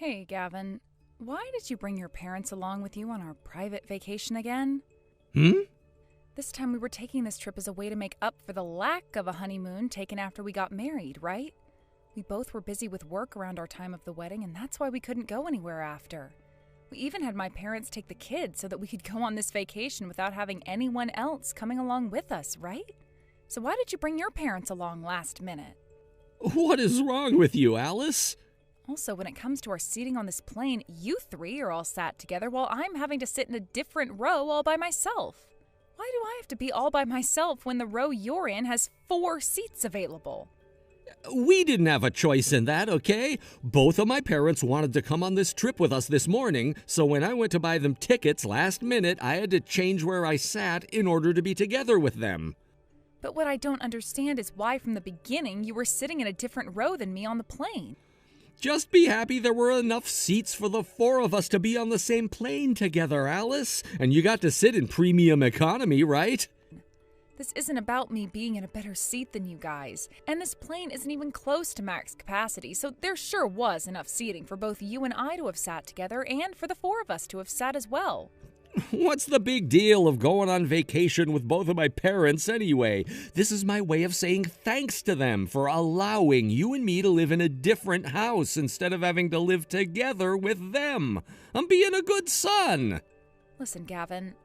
Hey, Gavin. Why did you bring your parents along with you on our private vacation again? This time we were taking this trip as a way to make up for the lack of a honeymoon taken after we got married, right? We both were busy with work around our time of the wedding, and that's why we couldn't go anywhere after. We even had my parents take the kids so that we could go on this vacation without having anyone else coming along with us, right? So why did you bring your parents along last minute? What is wrong with you, Alice? Also, when it comes to our seating on this plane, you three are all sat together while I'm having to sit in a different row all by myself. Why do I have to be all by myself when the row you're in has 4 seats available? We didn't have a choice in that, okay? Both of my parents wanted to come on this trip with us this morning, so when I went to buy them tickets last minute, I had to change where I sat in order to be together with them. But what I don't understand is why from the beginning you were sitting in a different row than me on the plane. Just be happy there were enough seats for the 4 of us to be on the same plane together, Alice. And you got to sit in premium economy, right? This isn't about me being in a better seat than you guys. And this plane isn't even close to max capacity, so there sure was enough seating for both you and I to have sat together and for the 4 of us to have sat as well. What's the big deal of going on vacation with both of my parents anyway? This is my way of saying thanks to them for allowing you and me to live in a different house instead of having to live together with them. I'm being a good son. Listen, Gavin,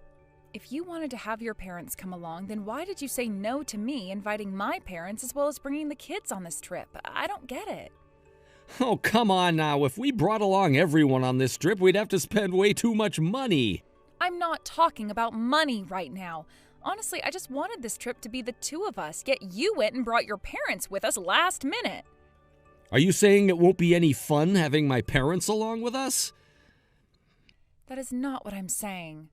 if you wanted to have your parents come along, then why did you say no to me inviting my parents as well as bringing the kids on this trip? I don't get it. Oh, come on now. If we brought along everyone on this trip, we'd have to spend way too much money. I'm not talking about money right now. Honestly, I just wanted this trip to be the 2 of us, yet you went and brought your parents with us last minute. Are you saying it won't be any fun having my parents along with us? That is not what I'm saying.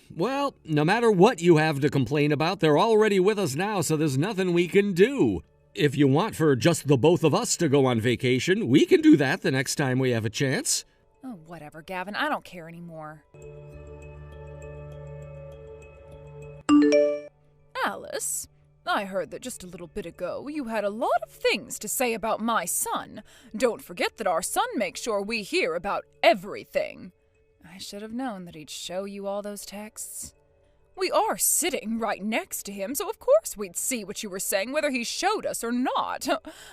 Well, no matter what you have to complain about, they're already with us now, so there's nothing we can do. If you want for just the both of us to go on vacation, we can do that the next time we have a chance. Oh, whatever, Gavin. I don't care anymore. Alice, I heard that just a little bit ago you had a lot of things to say about my son. Don't forget that our son makes sure we hear about everything. I should have known that he'd show you all those texts. We are sitting right next to him, so of course we'd see what you were saying whether he showed us or not.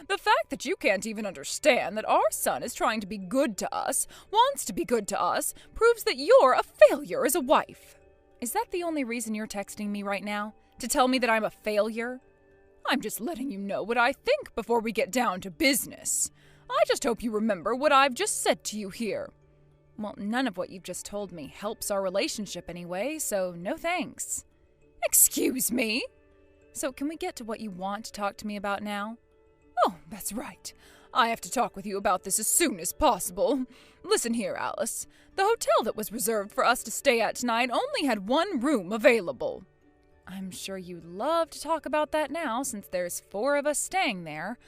The fact that you can't even understand that our son is trying to be good to us, wants to be good to us, proves that you're a failure as a wife. Is that the only reason you're texting me right now? To tell me that I'm a failure? I'm just letting you know what I think before we get down to business. I just hope you remember what I've just said to you here. Well, none of what you've just told me helps our relationship anyway, so no thanks. Excuse me? So can we get to what you want to talk to me about now? Oh, that's right. I have to talk with you about this as soon as possible. Listen here, Alice. The hotel that was reserved for us to stay at tonight only had 1 room available. I'm sure you'd love to talk about that now, since there's 4 of us staying there.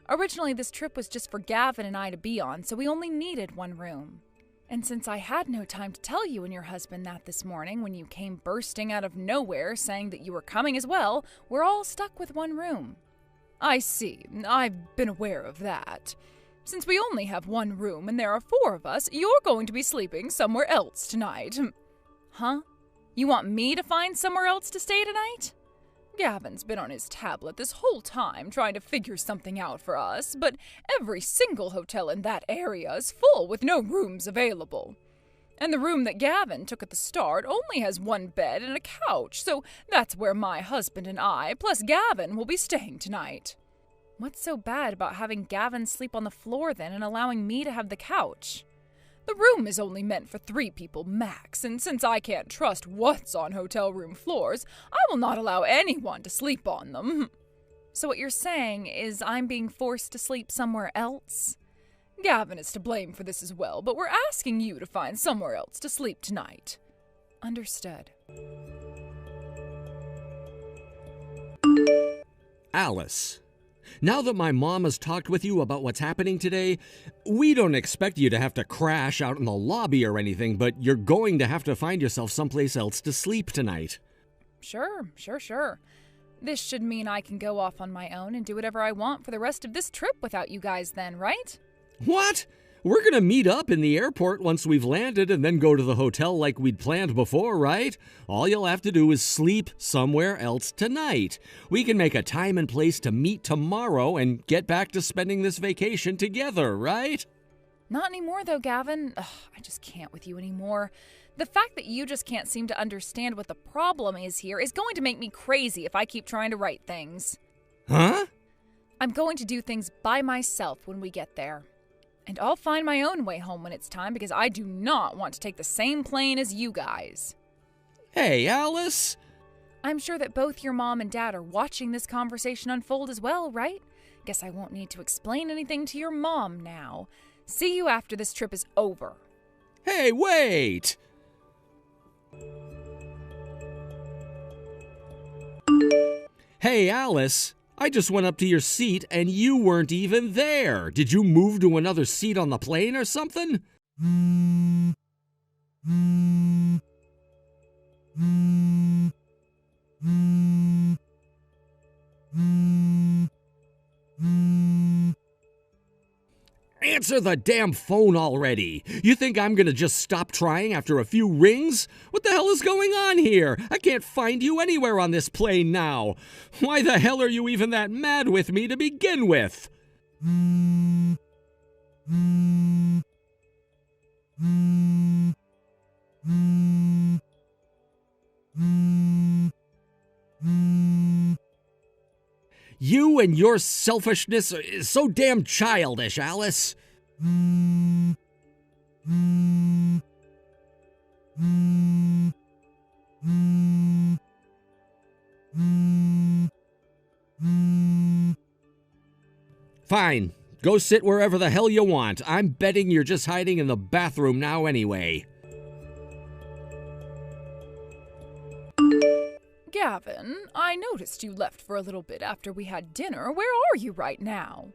Originally, this trip was just for Gavin and I to be on, so we only needed 1 room. And since I had no time to tell you and your husband that this morning when you came bursting out of nowhere saying that you were coming as well, we're all stuck with 1 room. I see. I've been aware of that. Since we only have 1 room and there are 4 of us, you're going to be sleeping somewhere else tonight. Huh? You want me to find somewhere else to stay tonight? Gavin's been on his tablet this whole time trying to figure something out for us, but every single hotel in that area is full with no rooms available. And the room that Gavin took at the start only has 1 bed and a couch, so that's where my husband and I, plus Gavin, will be staying tonight. What's so bad about having Gavin sleep on the floor then and allowing me to have the couch? The room is only meant for 3 people max, and since I can't trust what's on hotel room floors, I will not allow anyone to sleep on them. So what you're saying is I'm being forced to sleep somewhere else? Gavin is to blame for this as well, but we're asking you to find somewhere else to sleep tonight. Understood. Alice, now that my mom has talked with you about what's happening today, we don't expect you to have to crash out in the lobby or anything, but you're going to have to find yourself someplace else to sleep tonight. Sure. This should mean I can go off on my own and do whatever I want for the rest of this trip without you guys then, right? What? We're gonna meet up in the airport once we've landed and then go to the hotel like we'd planned before, right? All you'll have to do is sleep somewhere else tonight. We can make a time and place to meet tomorrow and get back to spending this vacation together, right? Not anymore, though, Gavin. Ugh, I just can't with you anymore. The fact that you just can't seem to understand what the problem is here is going to make me crazy if I keep trying to write things. Huh? I'm going to do things by myself when we get there. And I'll find my own way home when it's time because I do not want to take the same plane as you guys. Hey, Alice. I'm sure that both your mom and dad are watching this conversation unfold as well, right? Guess I won't need to explain anything to your mom now. See you after this trip is over. Hey, wait! Hey, Alice. I just went up to your seat and you weren't even there. Did you move to another seat on the plane or something? Answer the damn phone already. You think I'm gonna just stop trying after a few rings? What the hell is going on here? I can't find you anywhere on this plane now. Why the hell are you even that mad with me to begin with? You and your selfishness is so damn childish, Alice. Fine. Go sit wherever the hell you want. I'm betting you're just hiding in the bathroom now anyway. Gavin, I noticed you left for a little bit after we had dinner. Where are you right now?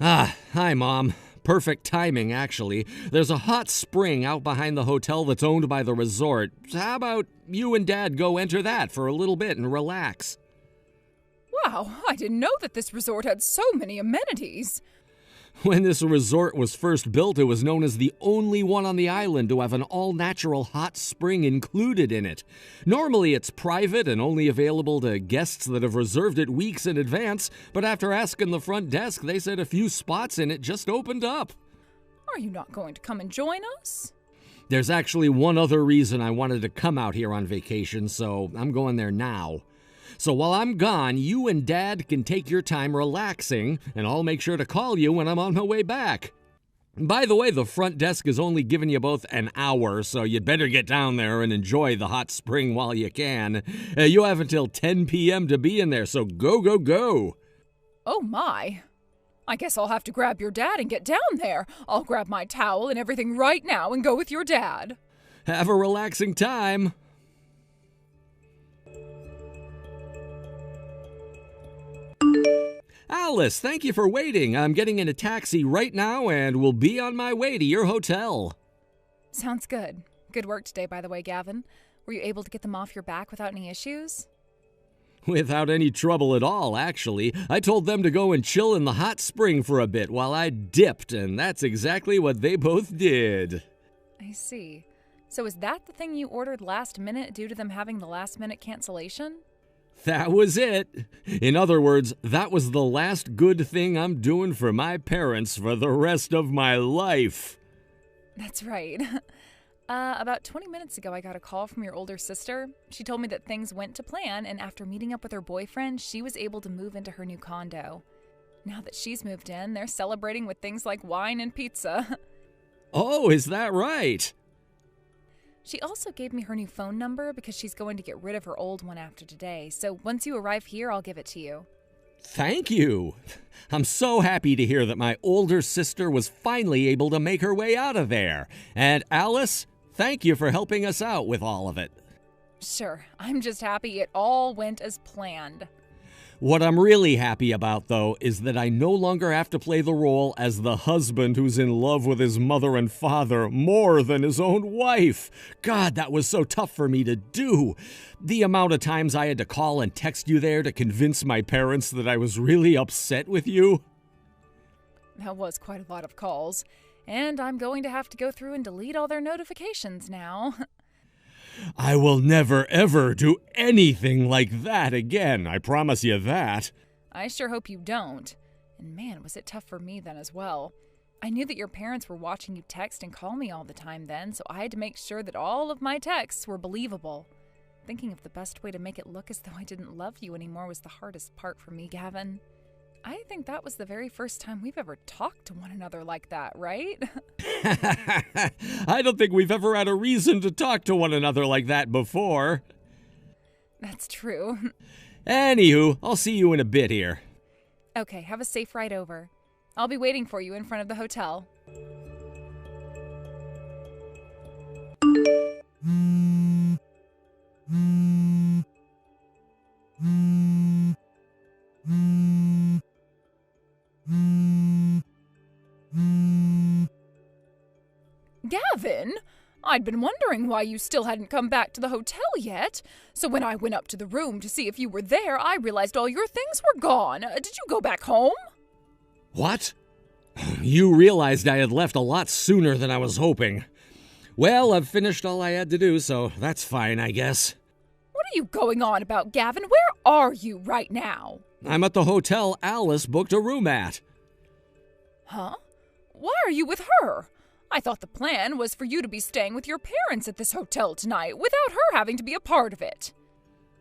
Hi, Mom. Perfect timing, actually. There's a hot spring out behind the hotel that's owned by the resort. How about you and Dad go enter that for a little bit and relax? Wow, I didn't know that this resort had so many amenities. When this resort was first built, it was known as the only one on the island to have an all-natural hot spring included in it. Normally it's private and only available to guests that have reserved it weeks in advance, but after asking the front desk, they said a few spots in it just opened up. Are you not going to come and join us? There's actually one other reason I wanted to come out here on vacation, so I'm going there now. So while I'm gone, you and Dad can take your time relaxing, and I'll make sure to call you when I'm on my way back. By the way, the front desk is only giving you both an hour, so you'd better get down there and enjoy the hot spring while you can. You have until 10 p.m. to be in there, so go, go, go. Oh my. I guess I'll have to grab your dad and get down there. I'll grab my towel and everything right now and go with your dad. Have a relaxing time. Alice, thank you for waiting. I'm getting in a taxi right now and will be on my way to your hotel. Sounds good. Good work today, by the way, Gavin. Were you able to get them off your back without any issues? Without any trouble at all, actually. I told them to go and chill in the hot spring for a bit while I dipped, and that's exactly what they both did. I see. So is that the thing you ordered last minute due to them having the last minute cancellation? That was it. In other words, that was the last good thing I'm doing for my parents for the rest of my life. That's right. About 20 minutes ago, I got a call from your older sister. She told me that things went to plan, and after meeting up with her boyfriend, she was able to move into her new condo. Now that she's moved in, they're celebrating with things like wine and pizza. Oh, is that right? She also gave me her new phone number because she's going to get rid of her old one after today. So once you arrive here, I'll give it to you. Thank you. I'm so happy to hear that my older sister was finally able to make her way out of there. And Alice, thank you for helping us out with all of it. Sure, I'm just happy it all went as planned. What I'm really happy about, though, is that I no longer have to play the role as the husband who's in love with his mother and father more than his own wife. God, that was so tough for me to do. The amount of times I had to call and text you there to convince my parents that I was really upset with you. That was quite a lot of calls. And I'm going to have to go through and delete all their notifications now. I will never, ever do anything like that again. I promise you that. I sure hope you don't. And man, was it tough for me then as well. I knew that your parents were watching you text and call me all the time then, so I had to make sure that all of my texts were believable. Thinking of the best way to make it look as though I didn't love you anymore was the hardest part for me, Gavin. I think that was the very first time we've ever talked to one another like that, right? I don't think we've ever had a reason to talk to one another like that before. That's true. Anywho, I'll see you in a bit here. Okay, have a safe ride over. I'll be waiting for you in front of the hotel. Gavin, I'd been wondering why you still hadn't come back to the hotel yet. So when I went up to the room to see if you were there, I realized all your things were gone. Did you go back home? What? You realized I had left a lot sooner than I was hoping. Well, I've finished all I had to do, so that's fine, I guess. What are you going on about, Gavin? Where are you right now? I'm at the hotel Alice booked a room at. Huh? Why are you with her? I thought the plan was for you to be staying with your parents at this hotel tonight without her having to be a part of it.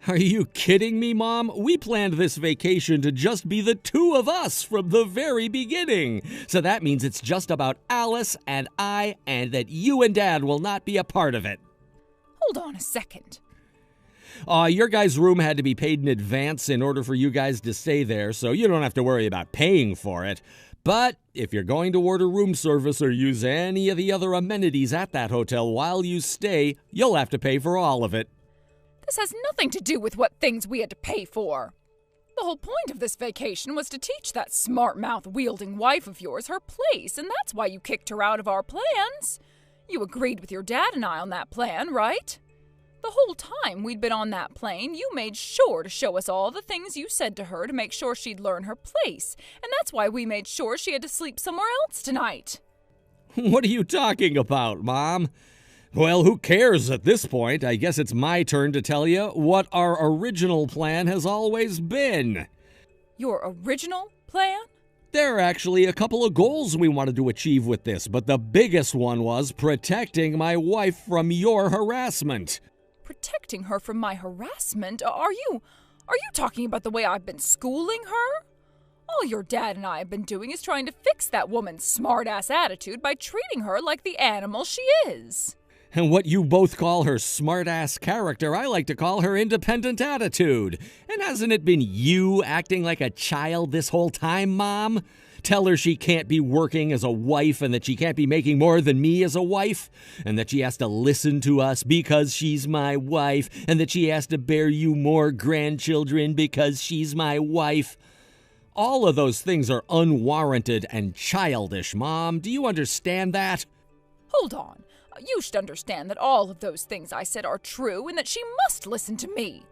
Are you kidding me, Mom? We planned this vacation to just be the two of us from the very beginning. So that means it's just about Alice and I, and that you and Dad will not be a part of it. Hold on a second. Your guys' room had to be paid in advance in order for you guys to stay there, so you don't have to worry about paying for it. But if you're going to order room service or use any of the other amenities at that hotel while you stay, you'll have to pay for all of it. This has nothing to do with what things we had to pay for. The whole point of this vacation was to teach that smart-mouth-wielding wife of yours her place, and that's why you kicked her out of our plans. You agreed with your dad and I on that plan, right? The whole time we'd been on that plane, you made sure to show us all the things you said to her to make sure she'd learn her place, and that's why we made sure she had to sleep somewhere else tonight. What are you talking about, Mom? Well, who cares at this point? I guess it's my turn to tell you what our original plan has always been. Your original plan? There are actually a couple of goals we wanted to achieve with this, but the biggest one was protecting my wife from your harassment. Protecting her from my harassment? Are you talking about the way I've been schooling her? All your dad and I have been doing is trying to fix that woman's smart-ass attitude by treating her like the animal she is. And what you both call her smart-ass character, I like to call her independent attitude. And hasn't it been you acting like a child this whole time, Mom? Tell her she can't be working as a wife and that she can't be making more than me as a wife, and that she has to listen to us because she's my wife, and that she has to bear you more grandchildren because she's my wife. All of those things are unwarranted and childish, Mom. Do you understand that? Hold on. You should understand that all of those things I said are true and that she must listen to me.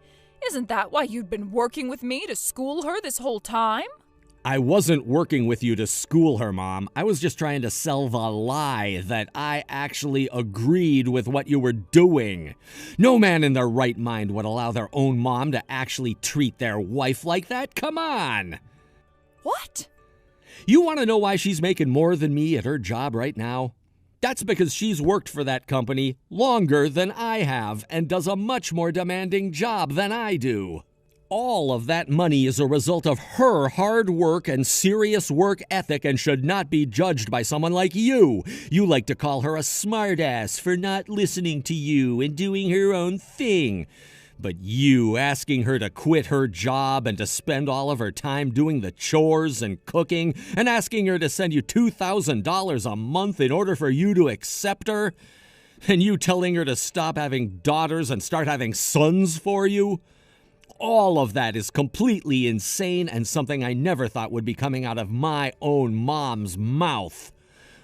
Isn't that why you'd been working with me to school her this whole time? I wasn't working with you to school her, Mom. I was just trying to sell the lie that I actually agreed with what you were doing. No man in their right mind would allow their own mom to actually treat their wife like that. Come on. What? You want to know why she's making more than me at her job right now? That's because she's worked for that company longer than I have and does a much more demanding job than I do. All of that money is a result of her hard work and serious work ethic and should not be judged by someone like you. You like to call her a smartass for not listening to you and doing her own thing. But you asking her to quit her job and to spend all of her time doing the chores and cooking and asking her to send you $2,000 a month in order for you to accept her, and you telling her to stop having daughters and start having sons for you, all of that is completely insane and something I never thought would be coming out of my own mom's mouth.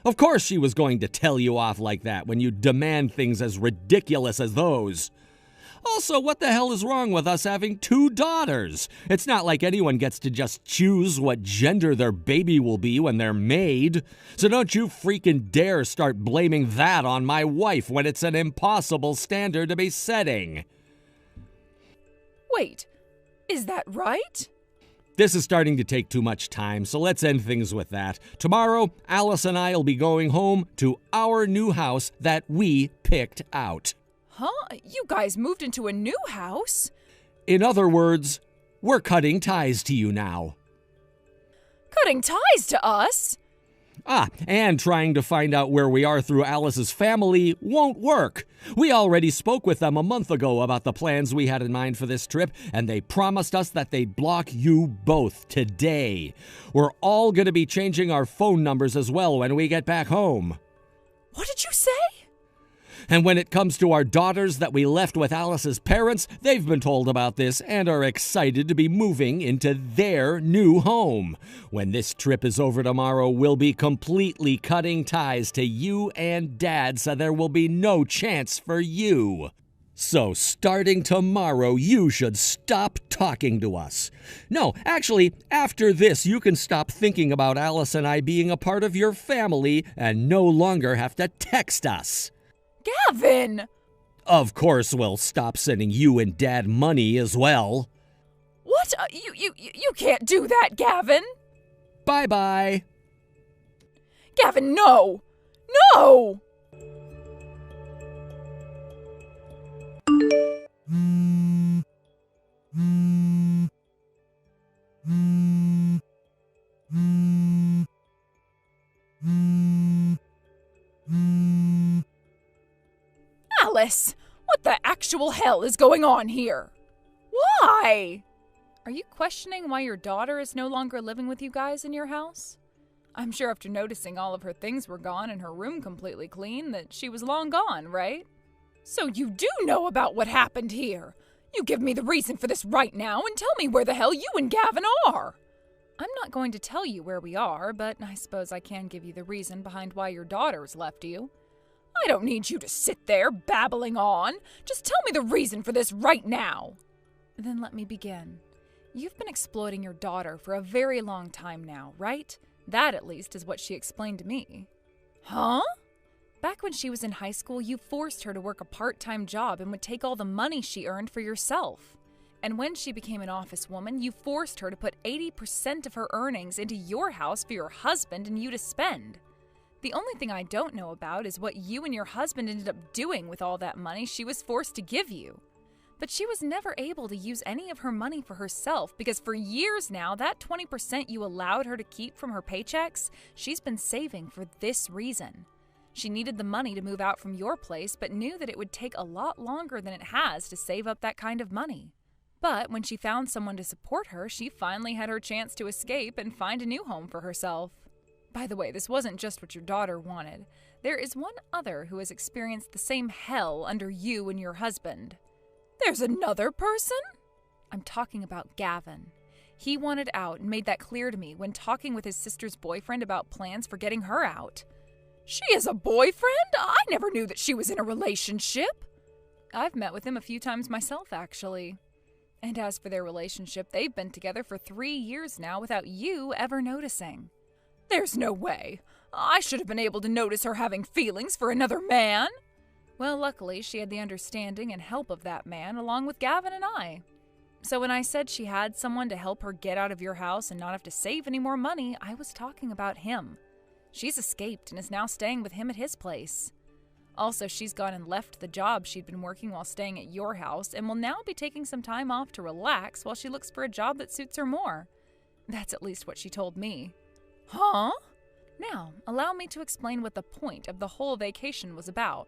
Of course she was going to tell you off like that when you demand things as ridiculous as those. Also, what the hell is wrong with us having 2 daughters? It's not like anyone gets to just choose what gender their baby will be when they're made. So don't you freaking dare start blaming that on my wife when it's an impossible standard to be setting. Wait, is that right? This is starting to take too much time, so let's end things with that. Tomorrow, Alice and I will be going home to our new house that we picked out. Huh? You guys moved into a new house? In other words, we're cutting ties to you now. Cutting ties to us? And trying to find out where we are through Alice's family won't work. We already spoke with them a month ago about the plans we had in mind for this trip, and they promised us that they'd block you both today. We're all going to be changing our phone numbers as well when we get back home. What did you say? And when it comes to our daughters that we left with Alice's parents, they've been told about this and are excited to be moving into their new home. When this trip is over tomorrow, we'll be completely cutting ties to you and Dad, so there will be no chance for you. So starting tomorrow, you should stop talking to us. No, actually, after this, you can stop thinking about Alice and I being a part of your family and no longer have to text us. Gavin! Of course we'll stop sending you and Dad money as well. What? You can't do that, Gavin! Bye-bye. Gavin, no! No! Alice, what the actual hell is going on here? Why? Are you questioning why your daughter is no longer living with you guys in your house? I'm sure after noticing all of her things were gone and her room completely clean that she was long gone, right? So you do know about what happened here. You give me the reason for this right now and tell me where the hell you and Gavin are. I'm not going to tell you where we are, but I suppose I can give you the reason behind why your daughter's left you. I don't need you to sit there babbling on. Just tell me the reason for this right now. Then let me begin. You've been exploiting your daughter for a very long time now, right? That, at least, is what she explained to me. Huh? Back when she was in high school, you forced her to work a part-time job and would take all the money she earned for yourself. And when she became an office woman, you forced her to put 80% of her earnings into your house for your husband and you to spend. The only thing I don't know about is what you and your husband ended up doing with all that money she was forced to give you. But she was never able to use any of her money for herself because for years now, that 20% you allowed her to keep from her paychecks, she's been saving for this reason. She needed the money to move out from your place, but knew that it would take a lot longer than it has to save up that kind of money. But when she found someone to support her, she finally had her chance to escape and find a new home for herself. By the way, this wasn't just what your daughter wanted. There is one other who has experienced the same hell under you and your husband. There's another person? I'm talking about Gavin. He wanted out and made that clear to me when talking with his sister's boyfriend about plans for getting her out. She has a boyfriend? I never knew that she was in a relationship. I've met with him a few times myself, actually. And as for their relationship, they've been together for 3 years now without you ever noticing. There's no way. I should have been able to notice her having feelings for another man. Well, luckily, she had the understanding and help of that man, along with Gavin and I. So when I said she had someone to help her get out of your house and not have to save any more money, I was talking about him. She's escaped and is now staying with him at his place. Also, she's gone and left the job she'd been working while staying at your house and will now be taking some time off to relax while she looks for a job that suits her more. That's at least what she told me. Huh? Now, allow me to explain what the point of the whole vacation was about.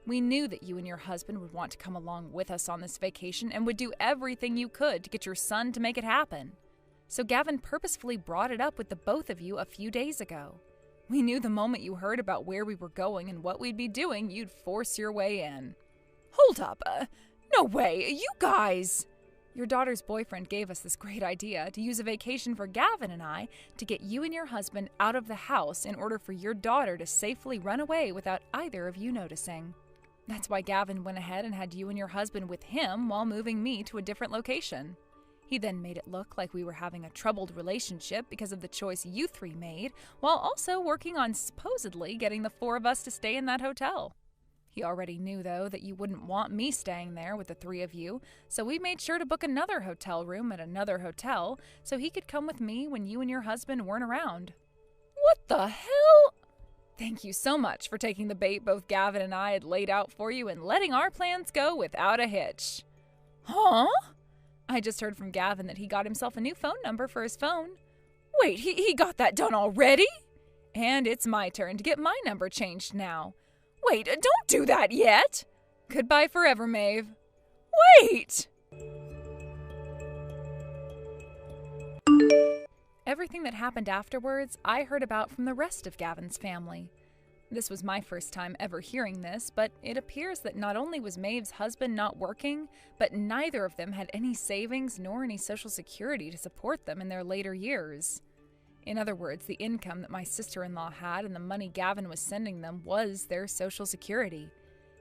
We knew that you and your husband would want to come along with us on this vacation and would do everything you could to get your son to make it happen. So Gavin purposefully brought it up with the both of you a few days ago. We knew the moment you heard about where we were going and what we'd be doing, you'd force your way in. Hold up. No way. You guys... Your daughter's boyfriend gave us this great idea to use a vacation for Gavin and I to get you and your husband out of the house in order for your daughter to safely run away without either of you noticing. That's why Gavin went ahead and had you and your husband with him while moving me to a different location. He then made it look like we were having a troubled relationship because of the choice you three made, while also working on supposedly getting the four of us to stay in that hotel. He already knew, though, that you wouldn't want me staying there with the three of you, so we made sure to book another hotel room at another hotel so he could come with me when you and your husband weren't around. What the hell? Thank you so much for taking the bait both Gavin and I had laid out for you and letting our plans go without a hitch. Huh? I just heard from Gavin that he got himself a new phone number for his phone. Wait, he got that done already? And it's my turn to get my number changed now. Wait, don't do that yet! Goodbye forever, Maeve. Wait! Everything that happened afterwards, I heard about from the rest of Gavin's family. This was my first time ever hearing this, but it appears that not only was Maeve's husband not working, but neither of them had any savings nor any Social Security to support them in their later years. In other words, the income that my sister-in-law had and the money Gavin was sending them was their Social Security.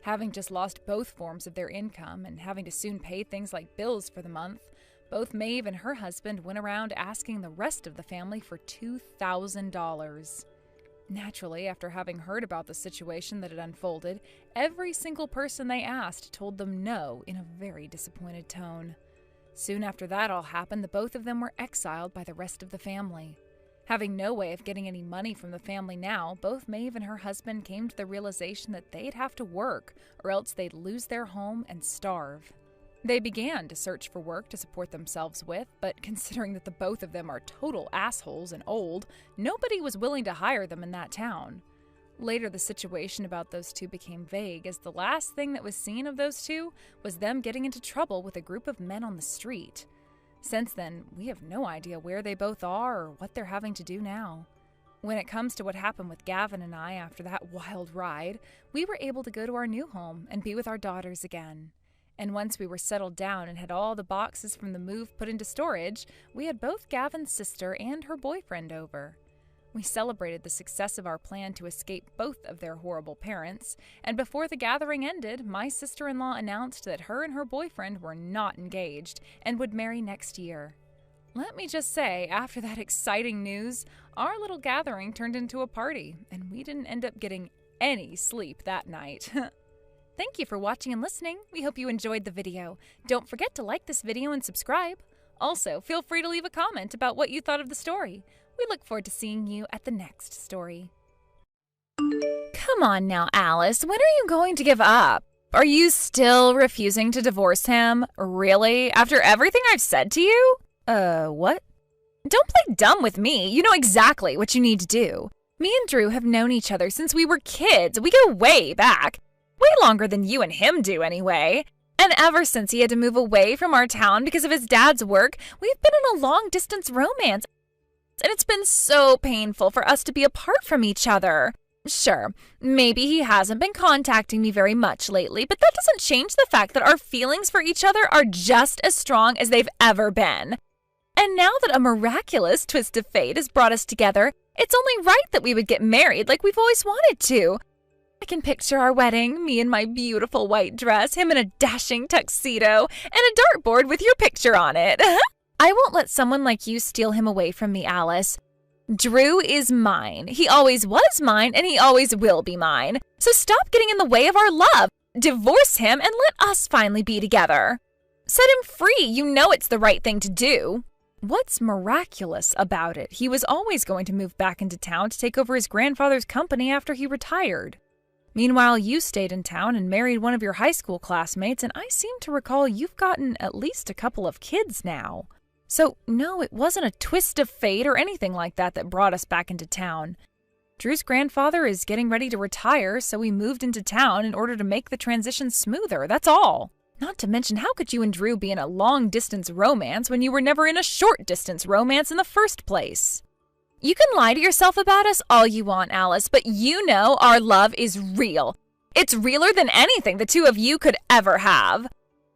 Having just lost both forms of their income and having to soon pay things like bills for the month, both Maeve and her husband went around asking the rest of the family for $2,000. Naturally, after having heard about the situation that had unfolded, every single person they asked told them no in a very disappointed tone. Soon after that all happened, the both of them were exiled by the rest of the family. Having no way of getting any money from the family now, both Maeve and her husband came to the realization that they'd have to work, or else they'd lose their home and starve. They began to search for work to support themselves with, but considering that the both of them are total assholes and old, nobody was willing to hire them in that town. Later, the situation about those two became vague, as the last thing that was seen of those two was them getting into trouble with a group of men on the street. Since then, we have no idea where they both are or what they're having to do now. When it comes to what happened with Gavin and I after that wild ride, we were able to go to our new home and be with our daughters again. And once we were settled down and had all the boxes from the move put into storage, we had both Gavin's sister and her boyfriend over. We celebrated the success of our plan to escape both of their horrible parents, and before the gathering ended, my sister-in-law announced that her and her boyfriend were not engaged and would marry next year. Let me just say, after that exciting news, our little gathering turned into a party, and we didn't end up getting any sleep that night. Thank you for watching and listening. We hope you enjoyed the video. Don't forget to like this video and subscribe. Also, feel free to leave a comment about what you thought of the story. We look forward to seeing you at the next story. Come on now, Alice. When are you going to give up? Are you still refusing to divorce him? Really? After everything I've said to you? What? Don't play dumb with me. You know exactly what you need to do. Me and Drew have known each other since we were kids. We go way back. Way longer than you and him do, anyway. And ever since he had to move away from our town because of his dad's work, we've been in a long-distance romance. And it's been so painful for us to be apart from each other. Sure, maybe he hasn't been contacting me very much lately, but that doesn't change the fact that our feelings for each other are just as strong as they've ever been. And now that a miraculous twist of fate has brought us together, it's only right that we would get married like we've always wanted to. I can picture our wedding, me in my beautiful white dress, him in a dashing tuxedo, and a dartboard with your picture on it. I won't let someone like you steal him away from me, Alice. Drew is mine. He always was mine, and he always will be mine. So stop getting in the way of our love. Divorce him and let us finally be together. Set him free. You know it's the right thing to do. What's miraculous about it? He was always going to move back into town to take over his grandfather's company after he retired. Meanwhile, you stayed in town and married one of your high school classmates, and I seem to recall you've gotten at least a couple of kids now. So, no, it wasn't a twist of fate or anything like that brought us back into town. Drew's grandfather is getting ready to retire, so we moved into town in order to make the transition smoother, that's all. Not to mention, how could you and Drew be in a long-distance romance when you were never in a short-distance romance in the first place? You can lie to yourself about us all you want, Alice, but you know our love is real. It's realer than anything the two of you could ever have.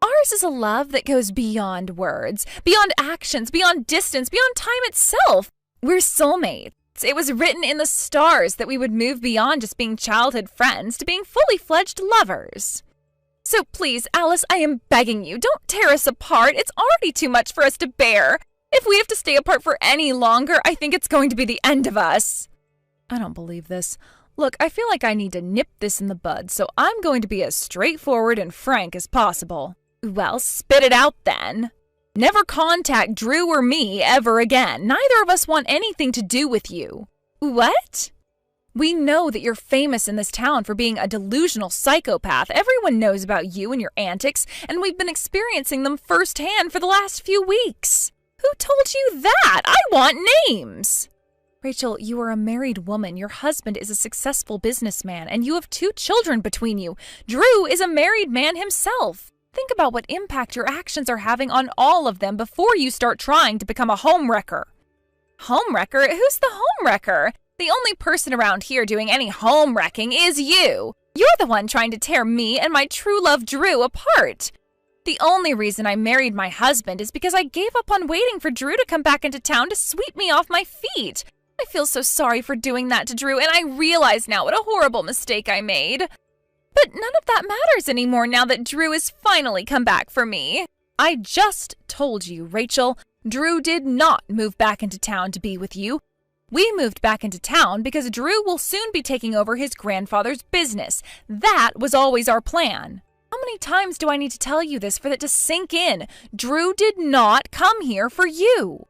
Ours is a love that goes beyond words, beyond actions, beyond distance, beyond time itself. We're soulmates. It was written in the stars that we would move beyond just being childhood friends to being fully fledged lovers. So please, Alice, I am begging you, don't tear us apart. It's already too much for us to bear. If we have to stay apart for any longer, I think it's going to be the end of us. I don't believe this. Look, I feel like I need to nip this in the bud, so I'm going to be as straightforward and frank as possible. Well, spit it out then. Never contact Drew or me ever again. Neither of us want anything to do with you. What? We know that you're famous in this town for being a delusional psychopath. Everyone knows about you and your antics, and we've been experiencing them firsthand for the last few weeks. Who told you that? I want names. Rachel, you are a married woman. Your husband is a successful businessman, and you have 2 children between you. Drew is a married man himself. Think about what impact your actions are having on all of them before you start trying to become a homewrecker. Homewrecker? Who's the homewrecker? The only person around here doing any homewrecking is you. You're the one trying to tear me and my true love Drew apart. The only reason I married my husband is because I gave up on waiting for Drew to come back into town to sweep me off my feet. I feel so sorry for doing that to Drew, and I realize now what a horrible mistake I made. But none of that matters anymore now that Drew has finally come back for me. I just told you, Rachel, Drew did not move back into town to be with you. We moved back into town because Drew will soon be taking over his grandfather's business. That was always our plan. How many times do I need to tell you this for that to sink in? Drew did not come here for you.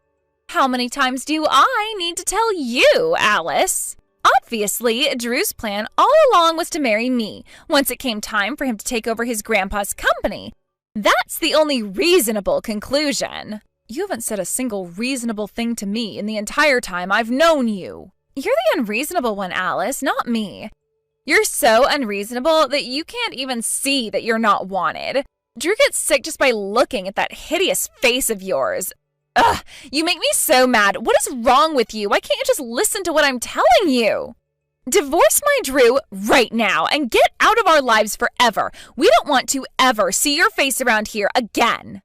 How many times do I need to tell you, Alice? Obviously, Drew's plan all along was to marry me once it came time for him to take over his grandpa's company. That's the only reasonable conclusion. You haven't said a single reasonable thing to me in the entire time I've known you. You're the unreasonable one, Alice, not me. You're so unreasonable that you can't even see that you're not wanted. Drew gets sick just by looking at that hideous face of yours. Ugh, you make me so mad. What is wrong with you? Why can't you just listen to what I'm telling you? Divorce my Drew right now and get out of our lives forever. We don't want to ever see your face around here again.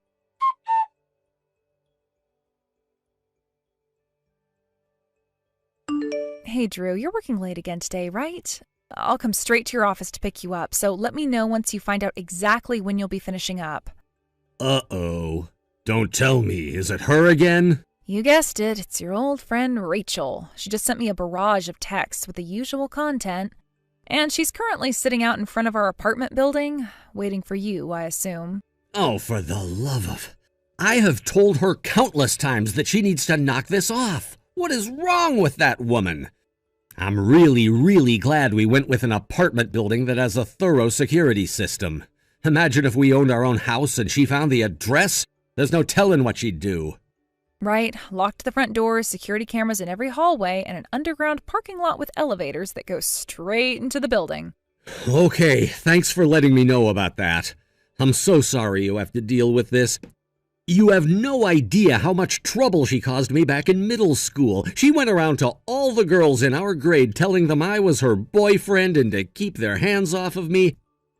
Hey, Drew, you're working late again today, right? I'll come straight to your office to pick you up, so let me know once you find out exactly when you'll be finishing up. Uh-oh. Don't tell me. Is it her again? You guessed it. It's your old friend Rachel. She just sent me a barrage of texts with the usual content. And she's currently sitting out in front of our apartment building, waiting for you, I assume. Oh, for the love of... I have told her countless times that she needs to knock this off. What is wrong with that woman? I'm really glad we went with an apartment building that has a thorough security system. Imagine if we owned our own house and she found the address. There's no telling what she'd do. Right. Locked the front doors, security cameras in every hallway, and an underground parking lot with elevators that go straight into the building. Okay, thanks for letting me know about that. I'm so sorry you have to deal with this. You have no idea how much trouble she caused me back in middle school. She went around to all the girls in our grade telling them I was her boyfriend and to keep their hands off of me.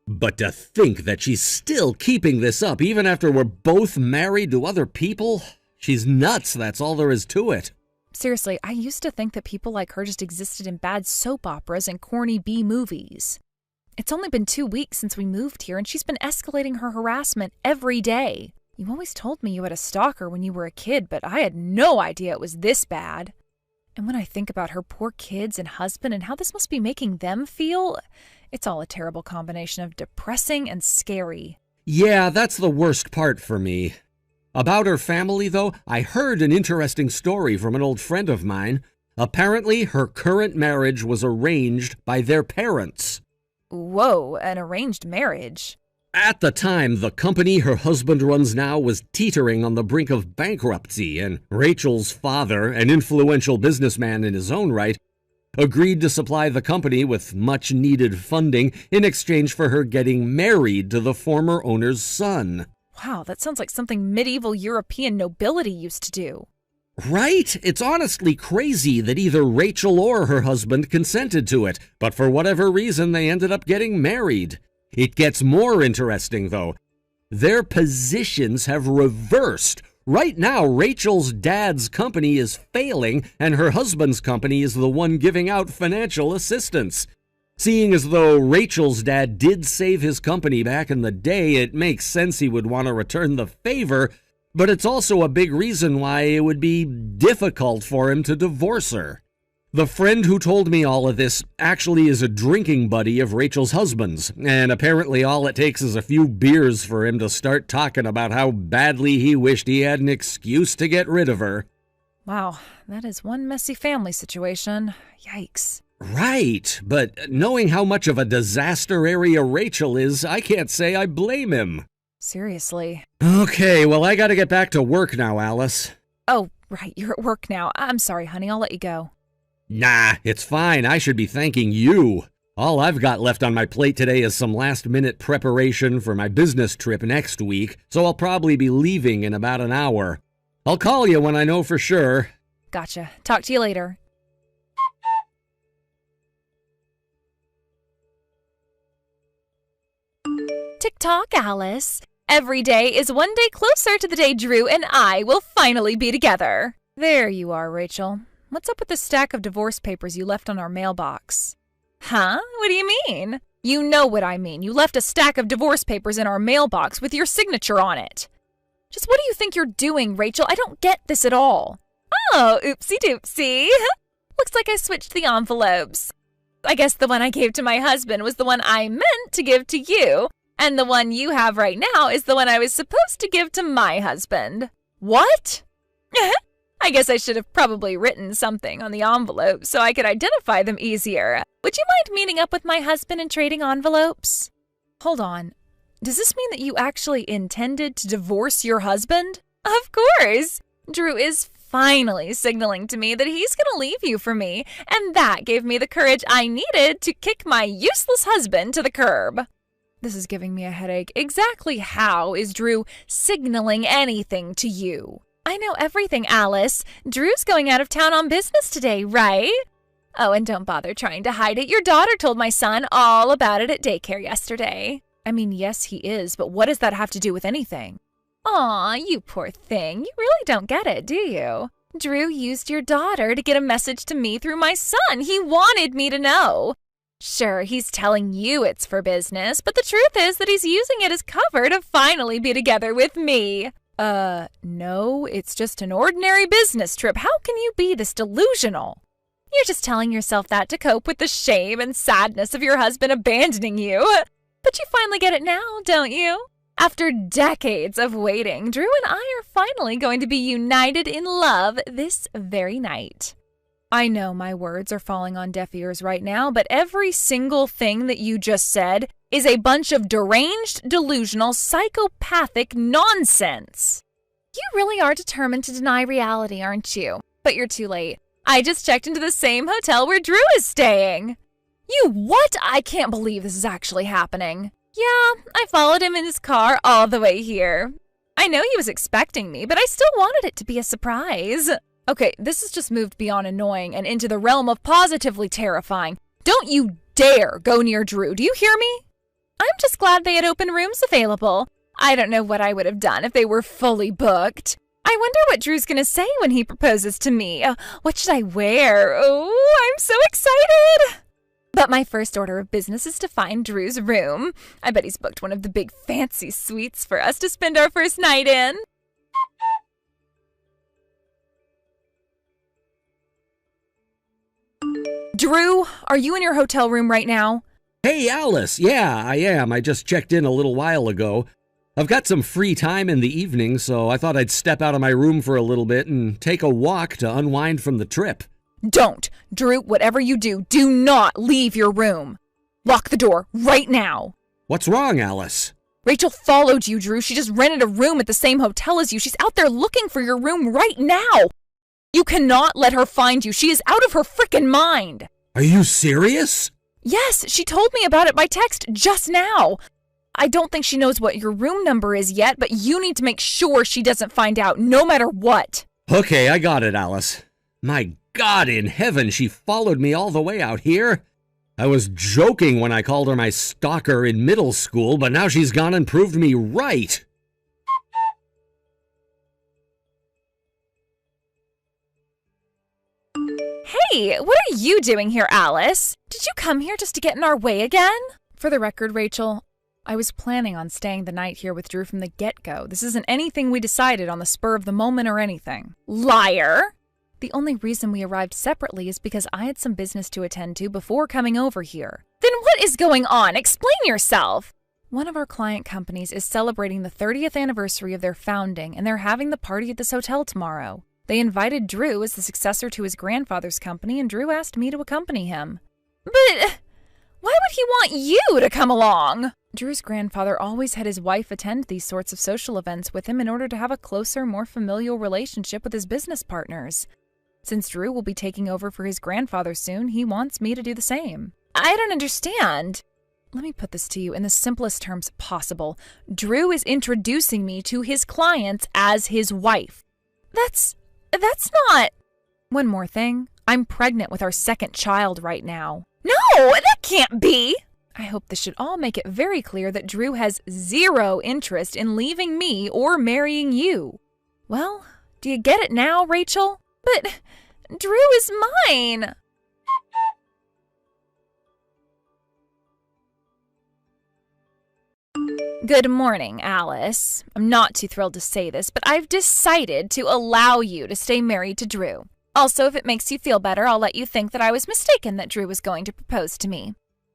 But to think that she's still keeping this up even after we're both married to other people? She's nuts, that's all there is to it. Seriously, I used to think that people like her just existed in bad soap operas and corny B movies. It's only been 2 weeks since we moved here, and she's been escalating her harassment every day. You always told me you had a stalker when you were a kid, but I had no idea it was this bad. And when I think about her poor kids and husband and how this must be making them feel, it's all a terrible combination of depressing and scary. Yeah, that's the worst part for me. About her family, though, I heard an interesting story from an old friend of mine. Apparently, her current marriage was arranged by their parents. Whoa, an arranged marriage? At the time, the company her husband runs now was teetering on the brink of bankruptcy, and Rachel's father, an influential businessman in his own right, agreed to supply the company with much-needed funding in exchange for her getting married to the former owner's son. Wow, that sounds like something medieval European nobility used to do. Right? It's honestly crazy that either Rachel or her husband consented to it, but for whatever reason they ended up getting married. It gets more interesting, though. Their positions have reversed. Right now, Rachel's dad's company is failing, and her husband's company is the one giving out financial assistance. Seeing as though Rachel's dad did save his company back in the day, it makes sense he would want to return the favor, but it's also a big reason why it would be difficult for him to divorce her. The friend who told me all of this actually is a drinking buddy of Rachel's husband's, and apparently all it takes is a few beers for him to start talking about how badly he wished he had an excuse to get rid of her. Wow, that is one messy family situation. Yikes. Right, but knowing how much of a disaster area Rachel is, I can't say I blame him. Seriously. Okay, well, I gotta get back to work now, Alice. Oh, right, you're at work now. I'm sorry, honey, I'll let you go. Nah, it's fine. I should be thanking you. All I've got left on my plate today is some last-minute preparation for my business trip next week, so I'll probably be leaving in about an hour. I'll call you when I know for sure. Gotcha. Talk to you later. Tick-tock, Alice. Every day is one day closer to the day Drew and I will finally be together. There you are, Rachel. What's up with the stack of divorce papers you left on our mailbox? Huh? What do you mean? You know what I mean. You left a stack of divorce papers in our mailbox with your signature on it. Just what do you think you're doing, Rachel? I don't get this at all. Oh, oopsie-doopsie. Looks like I switched the envelopes. I guess the one I gave to my husband was the one I meant to give to you, and the one you have right now is the one I was supposed to give to my husband. What? I guess I should have probably written something on the envelope so I could identify them easier. Would you mind meeting up with my husband and trading envelopes? Hold on. Does this mean that you actually intended to divorce your husband? Of course. Drew is finally signaling to me that he's going to leave you for me, and that gave me the courage I needed to kick my useless husband to the curb. This is giving me a headache. Exactly how is Drew signaling anything to you? I know everything, Alice. Drew's going out of town on business today, right? Oh, and don't bother trying to hide it. Your daughter told my son all about it at daycare yesterday. I mean, yes, he is, but what does that have to do with anything? Aw, you poor thing. You really don't get it, do you? Drew used your daughter to get a message to me through my son. He wanted me to know. Sure, he's telling you it's for business, but the truth is that he's using it as cover to finally be together with me. No, it's just an ordinary business trip. How can you be this delusional? You're just telling yourself that to cope with the shame and sadness of your husband abandoning you. But you finally get it now, don't you? After decades of waiting, Drew and I are finally going to be united in love this very night. I know my words are falling on deaf ears right now, but every single thing that you just said is a bunch of deranged, delusional, psychopathic nonsense. You really are determined to deny reality, aren't you? But you're too late. I just checked into the same hotel where Drew is staying. You what? I can't believe this is actually happening. Yeah, I followed him in his car all the way here. I know he was expecting me, but I still wanted it to be a surprise. Okay, this has just moved beyond annoying and into the realm of positively terrifying. Don't you dare go near Drew, do you hear me? I'm just glad they had open rooms available. I don't know what I would have done if they were fully booked. I wonder what Drew's gonna say when he proposes to me. What should I wear? Oh, I'm so excited! But my first order of business is to find Drew's room. I bet he's booked one of the big fancy suites for us to spend our first night in. Drew, are you in your hotel room right now? Hey, Alice. Yeah, I am. I just checked in a little while ago. I've got some free time in the evening, so I thought I'd step out of my room for a little bit and take a walk to unwind from the trip. Don't! Drew, whatever you do, do not leave your room. Lock the door right now. What's wrong, Alice? Rachel followed you, Drew. She just rented a room at the same hotel as you. She's out there looking for your room right now. You cannot let her find you. She is out of her frickin' mind. Are you serious? Yes, she told me about it by text just now. I don't think she knows what your room number is yet, but you need to make sure she doesn't find out, no matter what. Okay, I got it, Alice. My God in heaven, she followed me all the way out here. I was joking when I called her my stalker in middle school, but now she's gone and proved me right. Hey, what are you doing here, Alice? Did you come here just to get in our way again? For the record, Rachel, I was planning on staying the night here with Drew from the get-go. This isn't anything we decided on the spur of the moment or anything. Liar! The only reason we arrived separately is because I had some business to attend to before coming over here. Then what is going on? Explain yourself! One of our client companies is celebrating the 30th anniversary of their founding, and they're having the party at this hotel tomorrow. They invited Drew as the successor to his grandfather's company, and Drew asked me to accompany him. But why would he want you to come along? Drew's grandfather always had his wife attend these sorts of social events with him in order to have a closer, more familial relationship with his business partners. Since Drew will be taking over for his grandfather soon, he wants me to do the same. I don't understand. Let me put this to you in the simplest terms possible. Drew is introducing me to his clients as his wife. That's not... One more thing. I'm pregnant with our second child right now. No, that can't be! I hope this should all make it very clear that Drew has zero interest in leaving me or marrying you. Well, do you get it now, Rachel? But Drew is mine! Good morning, Alice. I'm not too thrilled to say this, but I've decided to allow you to stay married to Drew. Also, if it makes you feel better, I'll let you think that I was mistaken that Drew was going to propose to me.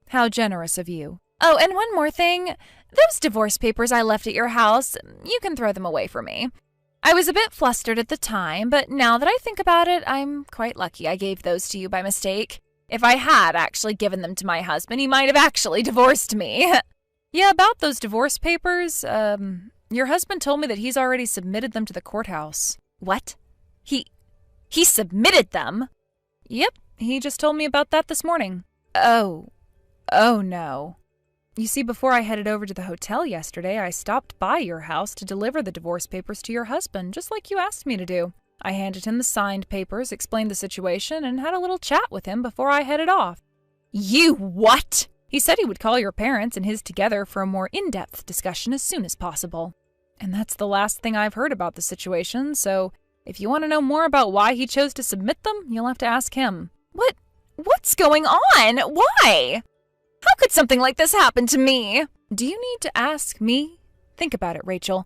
How generous of you. Oh, and one more thing. Those divorce papers I left at your house, you can throw them away for me. I was a bit flustered at the time, but now that I think about it, I'm quite lucky I gave those to you by mistake. If I had actually given them to my husband, he might have actually divorced me. Yeah, about those divorce papers, your husband told me that he's already submitted them to the courthouse. What? He submitted them? Yep, he just told me about that this morning. Oh no. You see, before I headed over to the hotel yesterday, I stopped by your house to deliver the divorce papers to your husband, just like you asked me to do. I handed him the signed papers, explained the situation, and had a little chat with him before I headed off. You what? He said he would call your parents and his together for a more in-depth discussion as soon as possible. And that's the last thing I've heard about the situation, so if you want to know more about why he chose to submit them, you'll have to ask him. What's going on? Why? How could something like this happen to me? Do you need to ask me? Think about it, Rachel.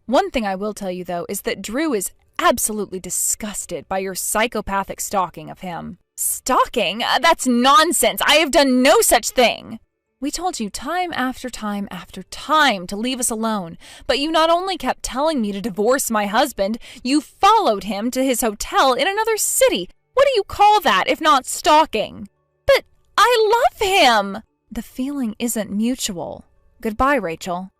One thing I will tell you, though, is that Drew is absolutely disgusted by your psychopathic stalking of him. Stalking? That's nonsense. I have done no such thing. We told you time after time after time to leave us alone, but you not only kept telling me to divorce my husband, you followed him to his hotel in another city. What do you call that if not stalking? But I love him. The feeling isn't mutual. Goodbye, Rachel.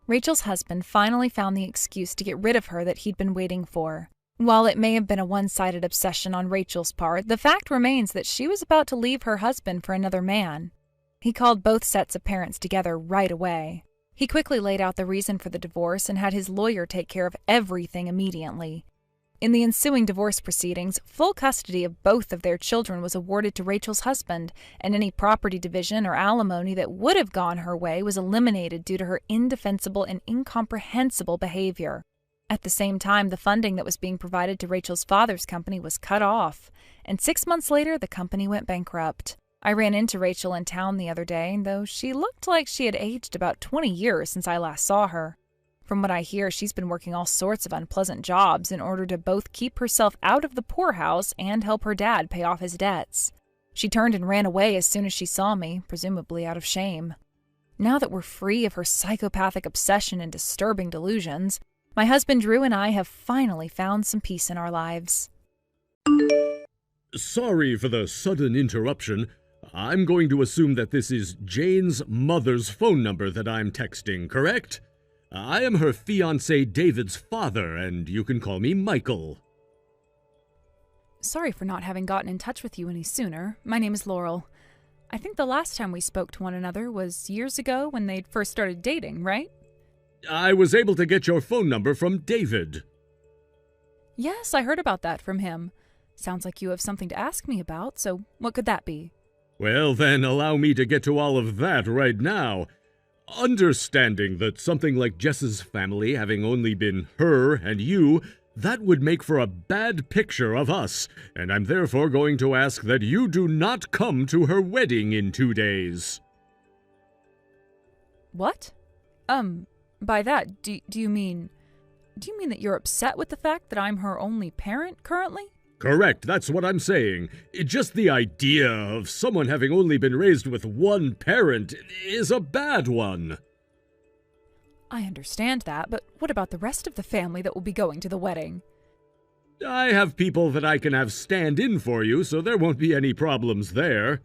Rachel's husband finally found the excuse to get rid of her that he'd been waiting for. While it may have been a one-sided obsession on Rachel's part, the fact remains that she was about to leave her husband for another man. He called both sets of parents together right away. He quickly laid out the reason for the divorce and had his lawyer take care of everything immediately. In the ensuing divorce proceedings, full custody of both of their children was awarded to Rachel's husband, and any property division or alimony that would have gone her way was eliminated due to her indefensible and incomprehensible behavior. At the same time, the funding that was being provided to Rachel's father's company was cut off, and 6 months later, the company went bankrupt. I ran into Rachel in town the other day, though she looked like she had aged about 20 years since I last saw her. From what I hear, she's been working all sorts of unpleasant jobs in order to both keep herself out of the poorhouse and help her dad pay off his debts. She turned and ran away as soon as she saw me, presumably out of shame. Now that we're free of her psychopathic obsession and disturbing delusions, my husband Drew and I have finally found some peace in our lives. Sorry for the sudden interruption. I'm going to assume that this is Jane's mother's phone number that I'm texting, correct? I am her fiancé David's father, and you can call me Michael. Sorry for not having gotten in touch with you any sooner. My name is Laurel. I think the last time we spoke to one another was years ago when they'd first started dating, right? I was able to get your phone number from David. Yes, I heard about that from him. Sounds like you have something to ask me about, so what could that be? Well, then, allow me to get to all of that right now. Understanding that something like Jess's family having only been her and you, that would make for a bad picture of us, and I'm therefore going to ask that you do not come to her wedding in 2 days. What? By that, do you mean that you're upset with the fact that I'm her only parent currently? Correct, that's what I'm saying. Just the idea of someone having only been raised with one parent is a bad one. I understand that, but what about the rest of the family that will be going to the wedding? I have people that I can have stand in for you, so there won't be any problems there.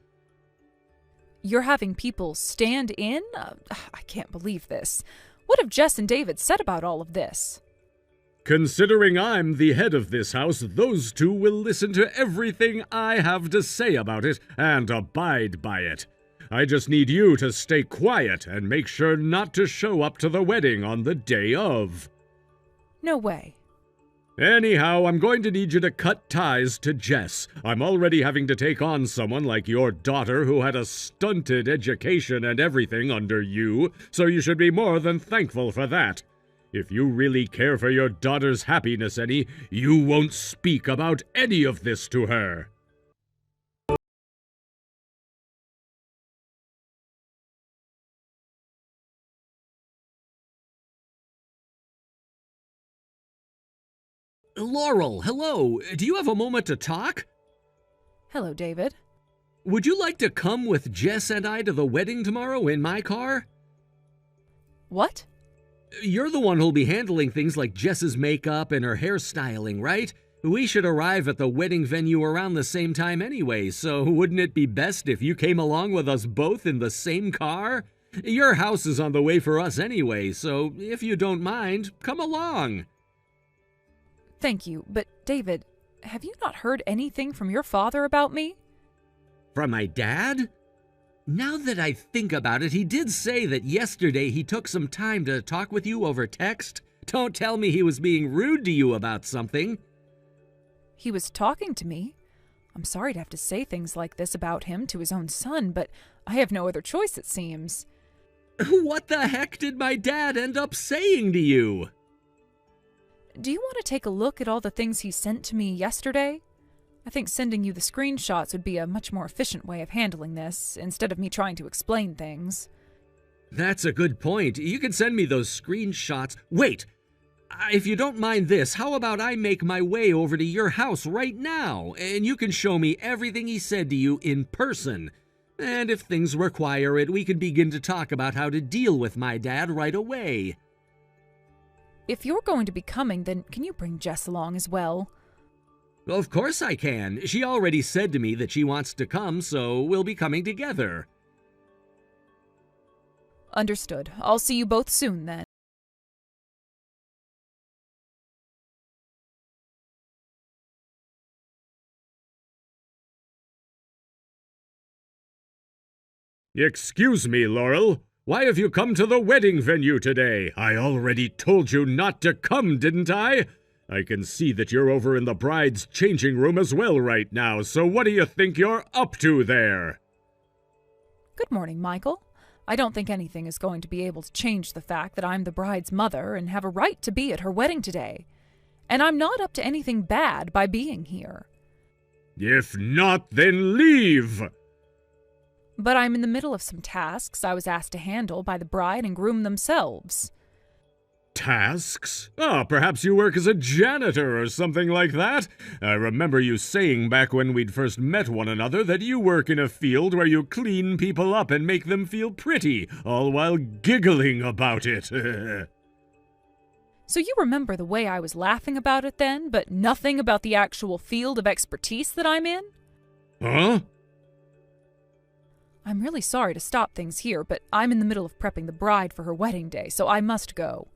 You're having people stand in? I can't believe this. What have Jess and David said about all of this? Considering I'm the head of this house, those two will listen to everything I have to say about it and abide by it. I just need you to stay quiet and make sure not to show up to the wedding on the day of. No way. Anyhow, I'm going to need you to cut ties to Jess. I'm already having to take on someone like your daughter who had a stunted education and everything under you, so you should be more than thankful for that. If you really care for your daughter's happiness any, you won't speak about any of this to her. Laurel, hello. Do you have a moment to talk? Hello, David. Would you like to come with Jess and I to the wedding tomorrow in my car? What? You're the one who'll be handling things like Jess's makeup and her hairstyling, right? We should arrive at the wedding venue around the same time anyway, so wouldn't it be best if you came along with us both in the same car? Your house is on the way for us anyway, so if you don't mind, come along. Thank you, but David, have you not heard anything from your father about me? From my dad? Now that I think about it, he did say that yesterday he took some time to talk with you over text. Don't tell me he was being rude to you about something. He was talking to me. I'm sorry to have to say things like this about him to his own son, but I have no other choice, it seems. What the heck did my dad end up saying to you? Do you want to take a look at all the things he sent to me yesterday? I think sending you the screenshots would be a much more efficient way of handling this, instead of me trying to explain things. That's a good point. You can send me those screenshots. Wait! If you don't mind this, how about I make my way over to your house right now, and you can show me everything he said to you in person. And if things require it, we can begin to talk about how to deal with my dad right away. If you're going to be coming, then can you bring Jess along as well? Of course I can. She already said to me that she wants to come, so we'll be coming together. Understood. I'll see you both soon, then. Excuse me, Laurel. Why have you come to the wedding venue today? I already told you not to come, didn't I? I can see that you're over in the bride's changing room as well right now, so what do you think you're up to there? Good morning, Michael. I don't think anything is going to be able to change the fact that I'm the bride's mother and have a right to be at her wedding today. And I'm not up to anything bad by being here. If not, then leave! But I'm in the middle of some tasks I was asked to handle by the bride and groom themselves. Tasks? Perhaps you work as a janitor or something like that. I remember you saying back when we'd first met one another that you work in a field where you clean people up and make them feel pretty, all while giggling about it. So you remember the way I was laughing about it then, but nothing about the actual field of expertise that I'm in? Huh? I'm really sorry to stop things here, but I'm in the middle of prepping the bride for her wedding day, so I must go.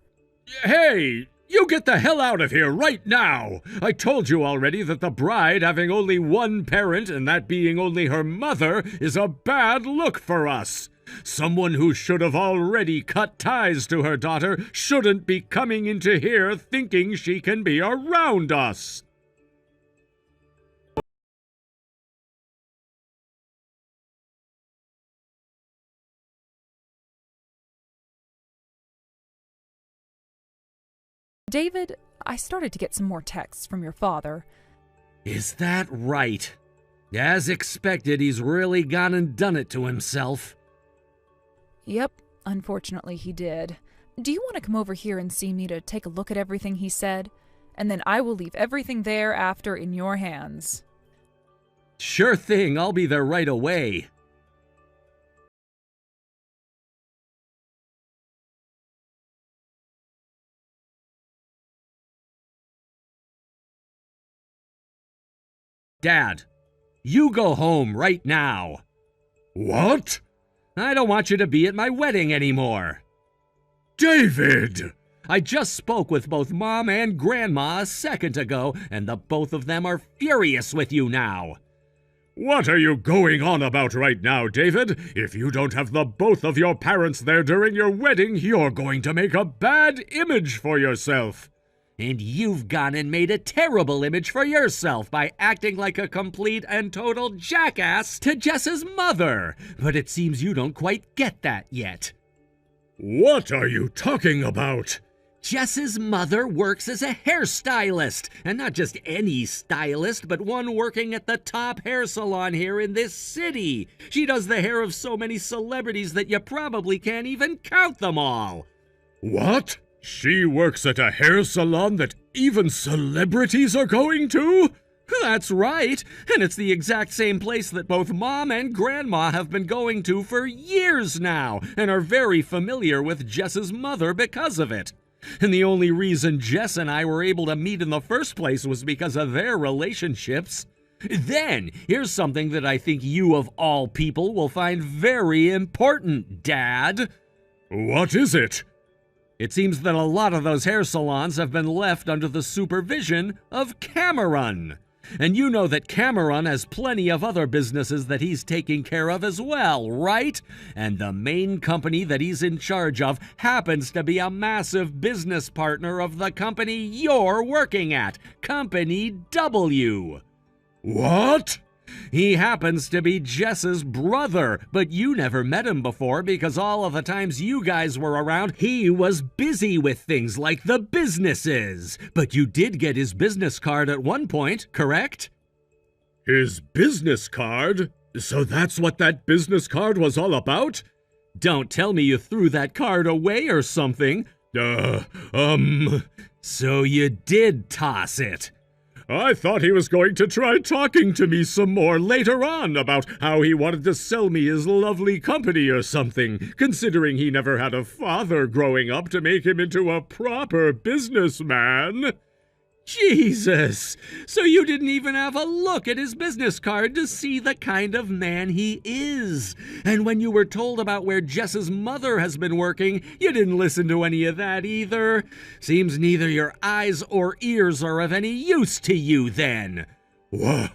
Hey! You get the hell out of here right now! I told you already that the bride having only one parent, and that being only her mother, is a bad look for us. Someone who should have already cut ties to her daughter shouldn't be coming into here thinking she can be around us. David, I started to get some more texts from your father. Is that right? As expected, he's really gone and done it to himself. Yep, unfortunately he did. Do you want to come over here and see me to take a look at everything he said? And then I will leave everything thereafter in your hands. Sure thing, I'll be there right away. Dad, you go home right now. What? I don't want you to be at my wedding anymore. David! I just spoke with both Mom and Grandma a second ago, and the both of them are furious with you now. What are you going on about right now, David? If you don't have the both of your parents there during your wedding, you're going to make a bad image for yourself. And you've gone and made a terrible image for yourself by acting like a complete and total jackass to Jess's mother. But it seems you don't quite get that yet. What are you talking about? Jess's mother works as a hairstylist, and not just any stylist, but one working at the top hair salon here in this city. She does the hair of so many celebrities that you probably can't even count them all. What? She works at a hair salon that even celebrities are going to? That's right, and it's the exact same place that both Mom and Grandma have been going to for years now, and are very familiar with Jess's mother because of it. And the only reason Jess and I were able to meet in the first place was because of their relationships. Then, here's something that I think you of all people will find very important, Dad. What is it? It seems that a lot of those hair salons have been left under the supervision of Cameron. And you know that Cameron has plenty of other businesses that he's taking care of as well, right? And the main company that he's in charge of happens to be a massive business partner of the company you're working at, Company W. What? He happens to be Jess's brother, but you never met him before because all of the times you guys were around, he was busy with things like the businesses. But you did get his business card at one point, correct? His business card? So that's what that business card was all about? Don't tell me you threw that card away or something. So you did toss it. I thought he was going to try talking to me some more later on about how he wanted to sell me his lovely company or something, considering he never had a father growing up to make him into a proper businessman. Jesus! So you didn't even have a look at his business card to see the kind of man he is. And when you were told about where Jess's mother has been working, you didn't listen to any of that either. Seems neither your eyes or ears are of any use to you then. What?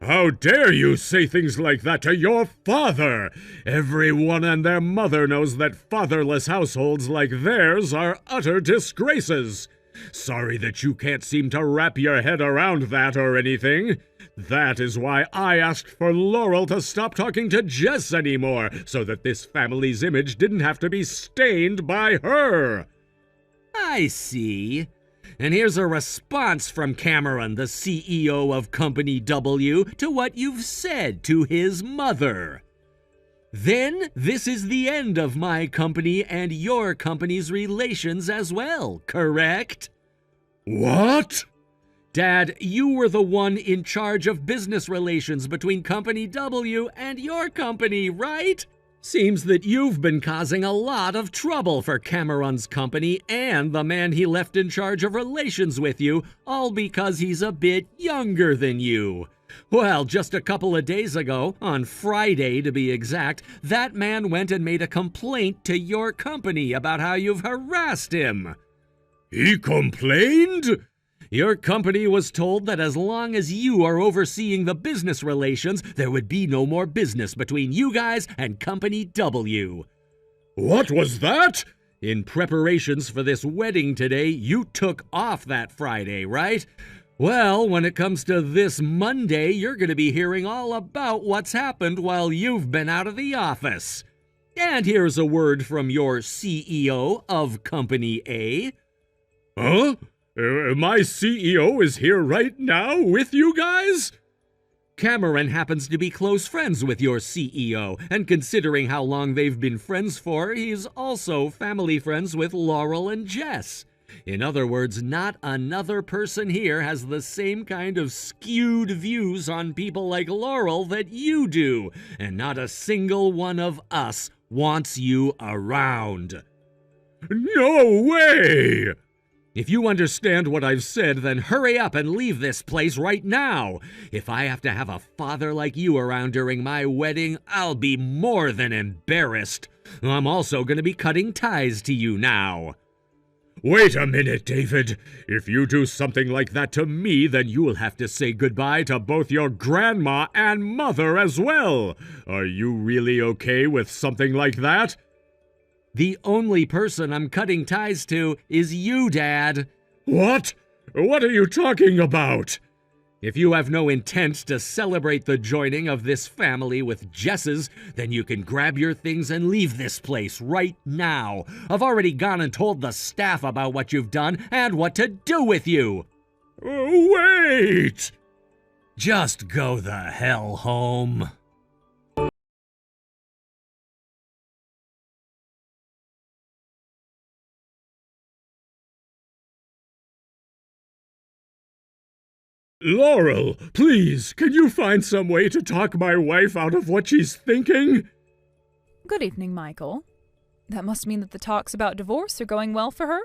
How dare you say things like that to your father? Everyone and their mother knows that fatherless households like theirs are utter disgraces. Sorry that you can't seem to wrap your head around that or anything. That is why I asked for Laurel to stop talking to Jess anymore, so that this family's image didn't have to be stained by her. I see. And here's a response from Cameron, the CEO of Company W, to what you've said to his mother. Then, this is the end of my company and your company's relations as well, correct? What? Dad, you were the one in charge of business relations between Company W and your company, right? Seems that you've been causing a lot of trouble for Cameron's company and the man he left in charge of relations with you, all because he's a bit younger than you. Well, just a couple of days ago, on Friday to be exact, that man went and made a complaint to your company about how you've harassed him. He complained? Your company was told that as long as you are overseeing the business relations, there would be no more business between you guys and Company W. What was that? In preparations for this wedding today, you took off that Friday, right? Well, when it comes to this Monday, you're going to be hearing all about what's happened while you've been out of the office. And here's a word from your CEO of Company A. Huh? My CEO is here right now with you guys? Cameron happens to be close friends with your CEO, and considering how long they've been friends for, he's also family friends with Laurel and Jess. In other words, not another person here has the same kind of skewed views on people like Laurel that you do, and not a single one of us wants you around. No way! If you understand what I've said, then hurry up and leave this place right now. If I have to have a father like you around during my wedding, I'll be more than embarrassed. I'm also going to be cutting ties to you now. Wait a minute, David. If you do something like that to me, then you'll have to say goodbye to both your grandma and mother as well. Are you really okay with something like that? The only person I'm cutting ties to is you, Dad. What? What are you talking about? If you have no intent to celebrate the joining of this family with Jess's, then you can grab your things and leave this place right now. I've already gone and told the staff about what you've done and what to do with you. Wait! Just go the hell home. Laurel, please, can you find some way to talk my wife out of what she's thinking? Good evening, Michael. That must mean that the talks about divorce are going well for her?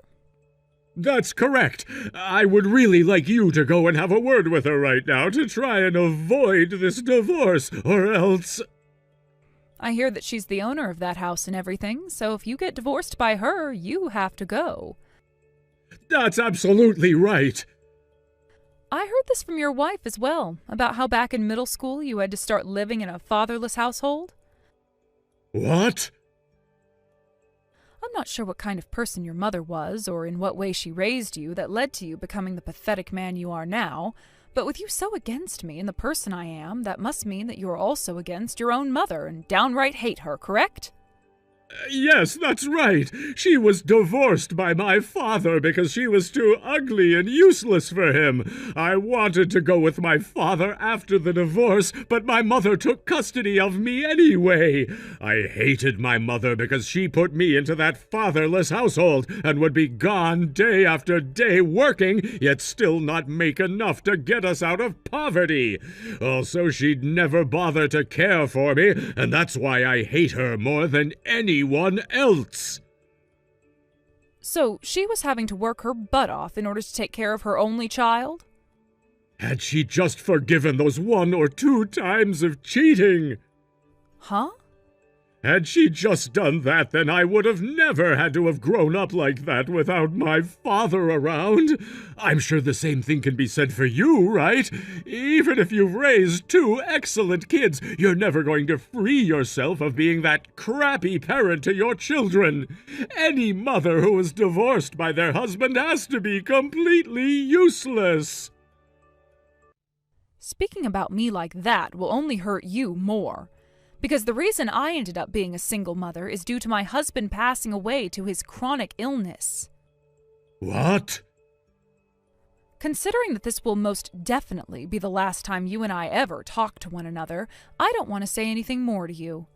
That's correct. I would really like you to go and have a word with her right now to try and avoid this divorce, or else... I hear that she's the owner of that house and everything, so if you get divorced by her, you have to go. That's absolutely right. I heard this from your wife as well, about how back in middle school you had to start living in a fatherless household. What? I'm not sure what kind of person your mother was, or in what way she raised you that led to you becoming the pathetic man you are now, but with you so against me and the person I am, that must mean that you are also against your own mother and downright hate her, correct? Yes, that's right. She was divorced by my father because she was too ugly and useless for him. I wanted to go with my father after the divorce, but my mother took custody of me anyway. I hated my mother because she put me into that fatherless household and would be gone day after day working, yet still not make enough to get us out of poverty. Also, she'd never bother to care for me, and that's why I hate her more than anyone else. So she was having to work her butt off in order to take care of her only child? Had she just forgiven those 1 or 2 times of cheating? Huh? Had she just done that, then I would have never had to have grown up like that without my father around. I'm sure the same thing can be said for you, right? Even if you've raised 2 excellent kids, you're never going to free yourself of being that crappy parent to your children. Any mother who is divorced by their husband has to be completely useless. Speaking about me like that will only hurt you more. Because the reason I ended up being a single mother is due to my husband passing away to his chronic illness. What? Considering that this will most definitely be the last time you and I ever talk to one another, I don't want to say anything more to you.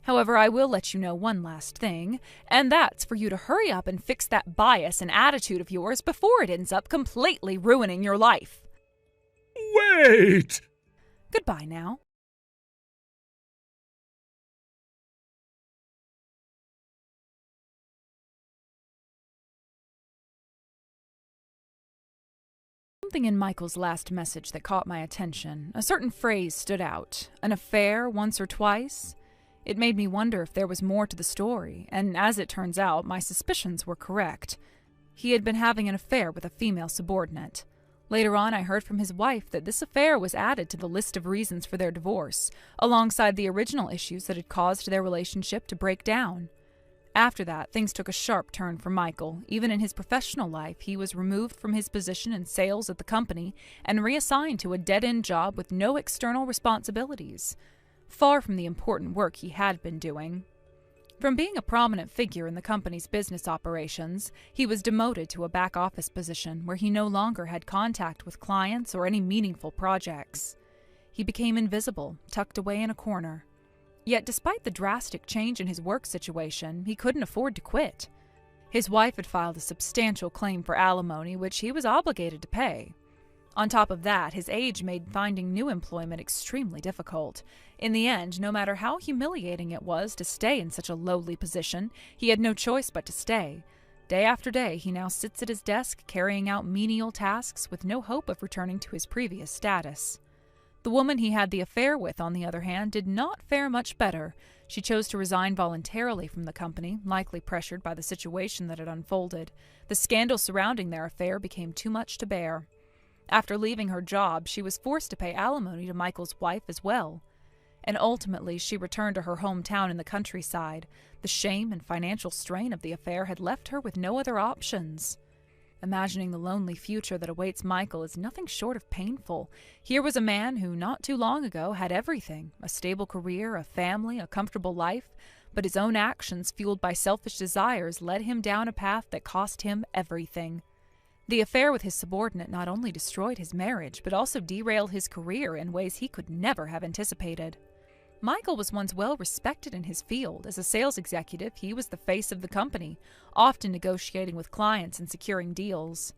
However, I will let you know one last thing, and that's for you to hurry up and fix that bias and attitude of yours before it ends up completely ruining your life. Wait! Goodbye now. Something in Michael's last message that caught my attention. A certain phrase stood out. An affair once or twice? It made me wonder if there was more to the story, and as it turns out, my suspicions were correct. He had been having an affair with a female subordinate. Later on, I heard from his wife that this affair was added to the list of reasons for their divorce, alongside the original issues that had caused their relationship to break down. After that, things took a sharp turn for Michael. Even in his professional life, he was removed from his position in sales at the company and reassigned to a dead-end job with no external responsibilities, far from the important work he had been doing. From being a prominent figure in the company's business operations, he was demoted to a back office position where he no longer had contact with clients or any meaningful projects. He became invisible, tucked away in a corner. Yet despite the drastic change in his work situation, he couldn't afford to quit. His wife had filed a substantial claim for alimony, which he was obligated to pay. On top of that, his age made finding new employment extremely difficult. In the end, no matter how humiliating it was to stay in such a lowly position, he had no choice but to stay. Day after day, he now sits at his desk carrying out menial tasks with no hope of returning to his previous status. The woman he had the affair with, on the other hand, did not fare much better. She chose to resign voluntarily from the company, likely pressured by the situation that had unfolded. The scandal surrounding their affair became too much to bear. After leaving her job, she was forced to pay alimony to Michael's wife as well. And ultimately, she returned to her hometown in the countryside. The shame and financial strain of the affair had left her with no other options. Imagining the lonely future that awaits Michael is nothing short of painful. Here was a man who, not too long ago, had everything: a stable career, a family, a comfortable life, but his own actions, fueled by selfish desires, led him down a path that cost him everything. The affair with his subordinate not only destroyed his marriage, but also derailed his career in ways he could never have anticipated. Michael was once well respected in his field. As a sales executive, he was the face of the company, often negotiating with clients and securing deals.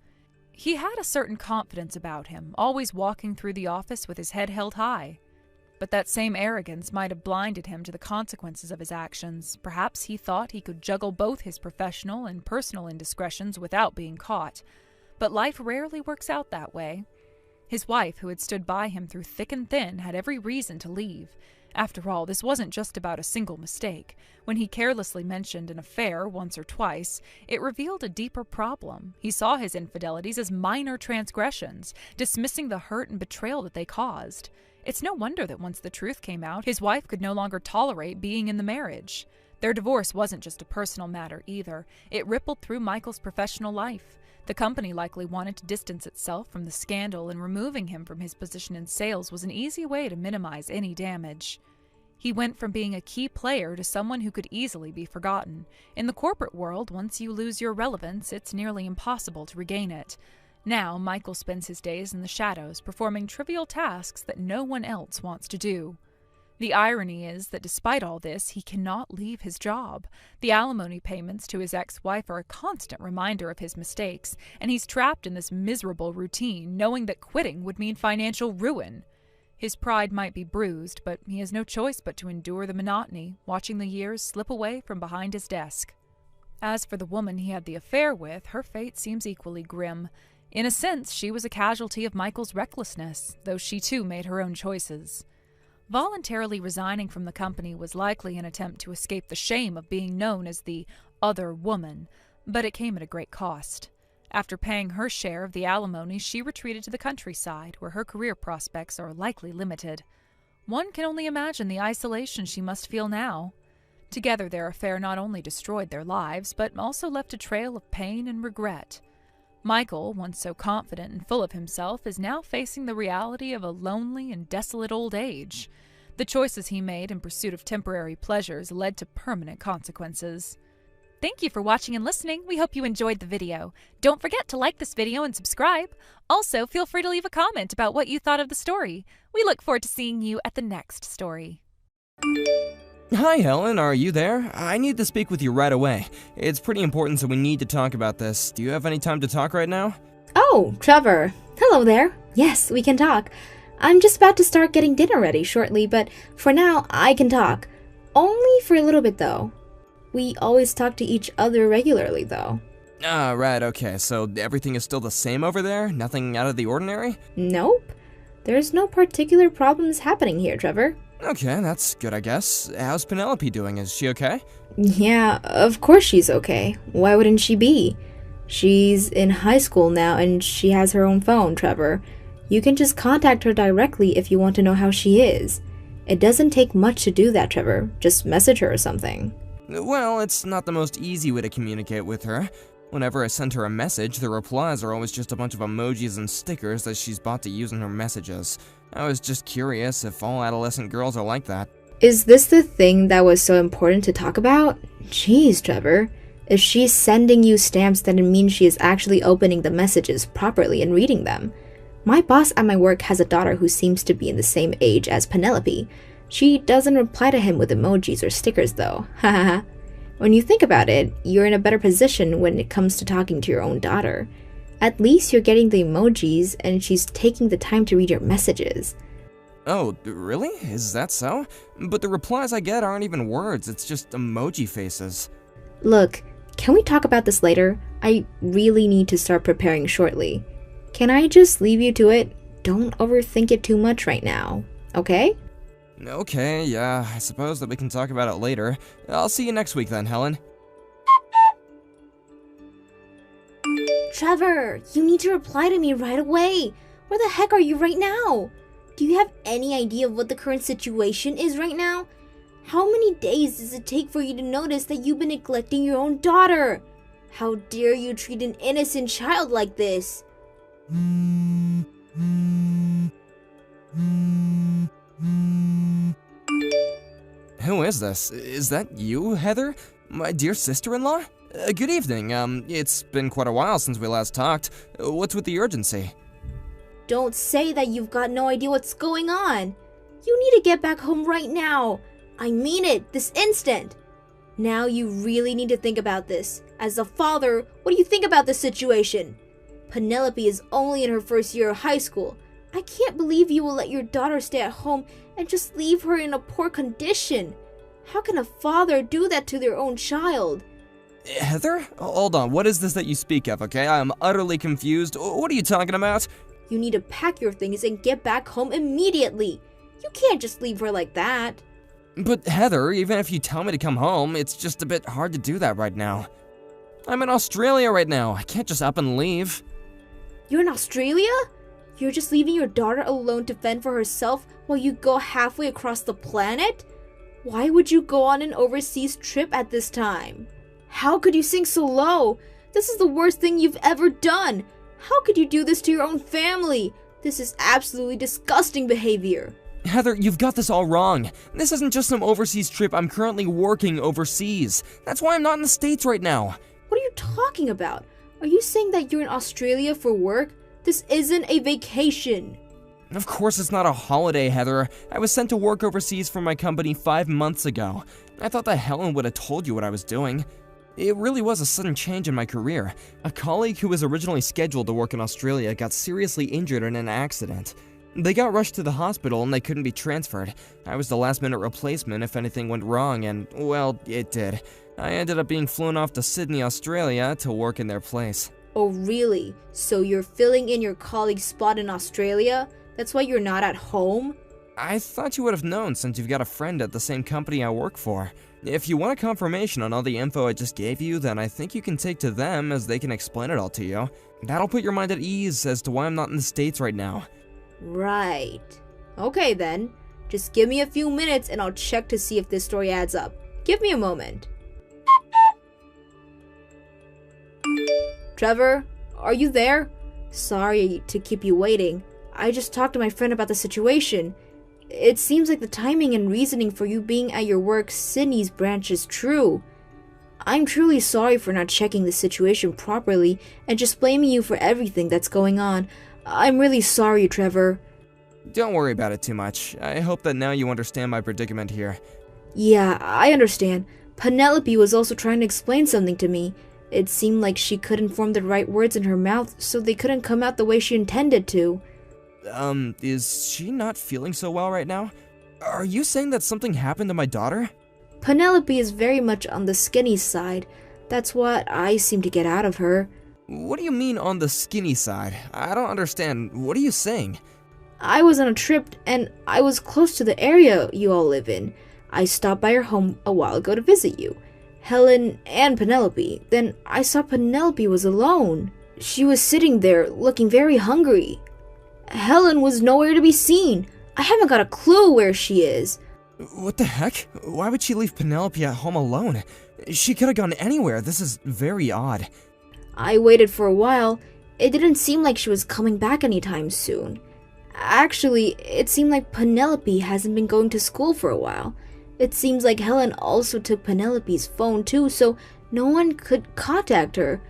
He had a certain confidence about him, always walking through the office with his head held high. But that same arrogance might have blinded him to the consequences of his actions. Perhaps he thought he could juggle both his professional and personal indiscretions without being caught. But life rarely works out that way. His wife, who had stood by him through thick and thin, had every reason to leave. After all, this wasn't just about a single mistake. When he carelessly mentioned an affair once or twice, it revealed a deeper problem. He saw his infidelities as minor transgressions, dismissing the hurt and betrayal that they caused. It's no wonder that once the truth came out, his wife could no longer tolerate being in the marriage. Their divorce wasn't just a personal matter either. It rippled through Michael's professional life. The company likely wanted to distance itself from the scandal, and removing him from his position in sales was an easy way to minimize any damage. He went from being a key player to someone who could easily be forgotten. In the corporate world, once you lose your relevance, it's nearly impossible to regain it. Now, Michael spends his days in the shadows, performing trivial tasks that no one else wants to do. The irony is that despite all this, he cannot leave his job. The alimony payments to his ex-wife are a constant reminder of his mistakes, and he's trapped in this miserable routine, knowing that quitting would mean financial ruin. His pride might be bruised, but he has no choice but to endure the monotony, watching the years slip away from behind his desk. As for the woman he had the affair with, her fate seems equally grim. In a sense, she was a casualty of Michael's recklessness, though she too made her own choices. Voluntarily resigning from the company was likely an attempt to escape the shame of being known as the other woman, but it came at a great cost. After paying her share of the alimony, she retreated to the countryside, where her career prospects are likely limited. One can only imagine the isolation she must feel now. Together, their affair not only destroyed their lives, but also left a trail of pain and regret. Michael, once so confident and full of himself, is now facing the reality of a lonely and desolate old age. The choices he made in pursuit of temporary pleasures led to permanent consequences. Thank you for watching and listening. We hope you enjoyed the video. Don't forget to like this video and subscribe. Also, feel free to leave a comment about what you thought of the story. We look forward to seeing you at the next story. Hi, Helen, are you there? I need to speak with you right away. It's pretty important, so we need to talk about this. Do you have any time to talk right now? Oh, Trevor. Hello there. Yes, we can talk. I'm just about to start getting dinner ready shortly, but for now, I can talk. Only for a little bit, though. We always talk to each other regularly, though. Ah, right, okay. So everything is still the same over there? Nothing out of the ordinary? Nope. There's no particular problems happening here, Trevor. Okay, that's good, I guess. How's Penelope doing? Is she okay? Yeah, of course she's okay. Why wouldn't she be? She's in high school now, and she has her own phone, Trevor. You can just contact her directly if you want to know how she is. It doesn't take much to do that, Trevor. Just message her or something. Well, it's not the most easy way to communicate with her. Whenever I send her a message, the replies are always just a bunch of emojis and stickers that she's bought to use in her messages. I was just curious if all adolescent girls are like that. Is this the thing that was so important to talk about? Jeez, Trevor. If she's sending you stamps, then it means she is actually opening the messages properly and reading them. My boss at my work has a daughter who seems to be in the same age as Penelope. She doesn't reply to him with emojis or stickers though. Hahaha. When you think about it, you're in a better position when it comes to talking to your own daughter. At least you're getting the emojis and she's taking the time to read your messages. Oh, really? Is that so? But the replies I get aren't even words, it's just emoji faces. Look, can we talk about this later? I really need to start preparing shortly. Can I just leave you to it? Don't overthink it too much right now, okay? Okay, yeah, I suppose that we can talk about it later. I'll see you next week then, Helen. Trevor, you need to reply to me right away. Where the heck are you right now? Do you have any idea of what the current situation is right now? How many days does it take for you to notice that you've been neglecting your own daughter? How dare you treat an innocent child like this? Who is this? Is that you, Heather? My dear sister-in-law? Good evening. It's been quite a while since we last talked. What's with the urgency? Don't say that you've got no idea what's going on. You need to get back home right now. I mean it, this instant. Now you really need to think about this. As a father, what do you think about this situation? Penelope is only in her first year of high school. I can't believe you will let your daughter stay at home and just leave her in a poor condition. How can a father do that to their own child? Heather? Hold on, what is this that you speak of, okay? I am utterly confused. What are you talking about? You need to pack your things and get back home immediately. You can't just leave her like that. But Heather, even if you tell me to come home, it's just a bit hard to do that right now. I'm in Australia right now. I can't just up and leave. You're in Australia? You're just leaving your daughter alone to fend for herself while you go halfway across the planet? Why would you go on an overseas trip at this time? How could you sink so low? This is the worst thing you've ever done. How could you do this to your own family? This is absolutely disgusting behavior. Heather, you've got this all wrong. This isn't just some overseas trip. I'm currently working overseas. That's why I'm not in the States right now. What are you talking about? Are you saying that you're in Australia for work? This isn't a vacation. Of course it's not a holiday, Heather. I was sent to work overseas for my company 5 months ago. I thought that Helen would have told you what I was doing. It really was a sudden change in my career. A colleague who was originally scheduled to work in Australia got seriously injured in an accident. They got rushed to the hospital and they couldn't be transferred. I was the last-minute replacement if anything went wrong, and, well, it did. I ended up being flown off to Sydney, Australia to work in their place. Oh, really? So you're filling in your colleague's spot in Australia? That's why you're not at home? I thought you would have known since you've got a friend at the same company I work for. If you want a confirmation on all the info I just gave you, then I think you can take to them as they can explain it all to you. That'll put your mind at ease as to why I'm not in the States right now. Right. Okay then. Just give me a few minutes and I'll check to see if this story adds up. Give me a moment. Trevor, are you there? Sorry to keep you waiting. I just talked to my friend about the situation. It seems like the timing and reasoning for you being at your work Sydney's branch is true. I'm truly sorry for not checking the situation properly and just blaming you for everything that's going on. I'm really sorry, Trevor. Don't worry about it too much. I hope that now you understand my predicament here. Yeah, I understand. Penelope was also trying to explain something to me. It seemed like she couldn't form the right words in her mouth, so they couldn't come out the way she intended to. Is she not feeling so well right now? Are you saying that something happened to my daughter? Penelope is very much on the skinny side. That's what I seem to get out of her. What do you mean on the skinny side? I don't understand. What are you saying? I was on a trip and I was close to the area you all live in. I stopped by your home a while ago to visit you, Helen and Penelope. Then I saw Penelope was alone. She was sitting there looking very hungry. Helen was nowhere to be seen. I haven't got a clue where she is. What the heck? Why would she leave Penelope at home alone? She could have gone anywhere. This is very odd. I waited for a while. It didn't seem like she was coming back anytime soon. Actually, it seemed like Penelope hasn't been going to school for a while. It seems like Helen also took Penelope's phone too, so no one could contact her.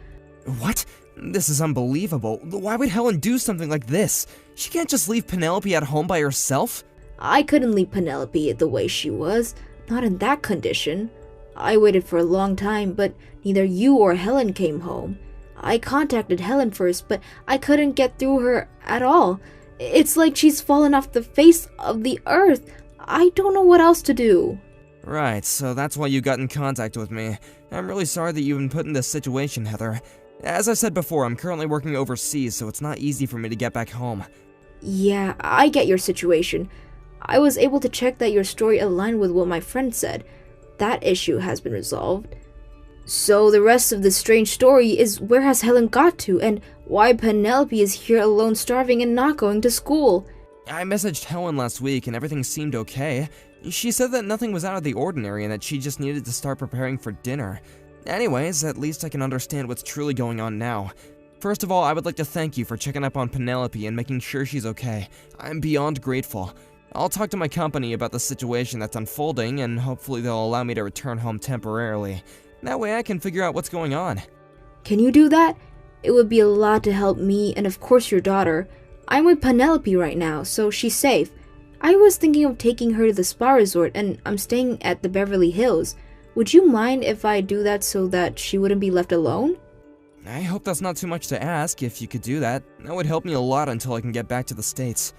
What? This is unbelievable. Why would Helen do something like this? She can't just leave Penelope at home by herself. I couldn't leave Penelope the way she was, not in that condition. I waited for a long time, but neither you or Helen came home. I contacted Helen first, but I couldn't get through her at all. It's like she's fallen off the face of the earth. I don't know what else to do. Right, so that's why you got in contact with me. I'm really sorry that you've been put in this situation, Heather. As I said before, I'm currently working overseas, so it's not easy for me to get back home. Yeah, I get your situation. I was able to check that your story aligned with what my friend said. That issue has been resolved. So the rest of this strange story is where has Helen got to, and why Penelope is here alone starving and not going to school. I messaged Helen last week and everything seemed okay. She said that nothing was out of the ordinary and that she just needed to start preparing for dinner. Anyways, at least I can understand what's truly going on now. First of all, I would like to thank you for checking up on Penelope and making sure she's okay. I'm beyond grateful. I'll talk to my company about the situation that's unfolding, and hopefully they'll allow me to return home temporarily. That way I can figure out what's going on. Can you do that? It would be a lot to help me and of course your daughter. I'm with Penelope right now, so she's safe. I was thinking of taking her to the spa resort, and I'm staying at the Beverly Hills. Would you mind if I do that so that she wouldn't be left alone? I hope that's not too much to ask. If you could do that, that would help me a lot until I can get back to the States.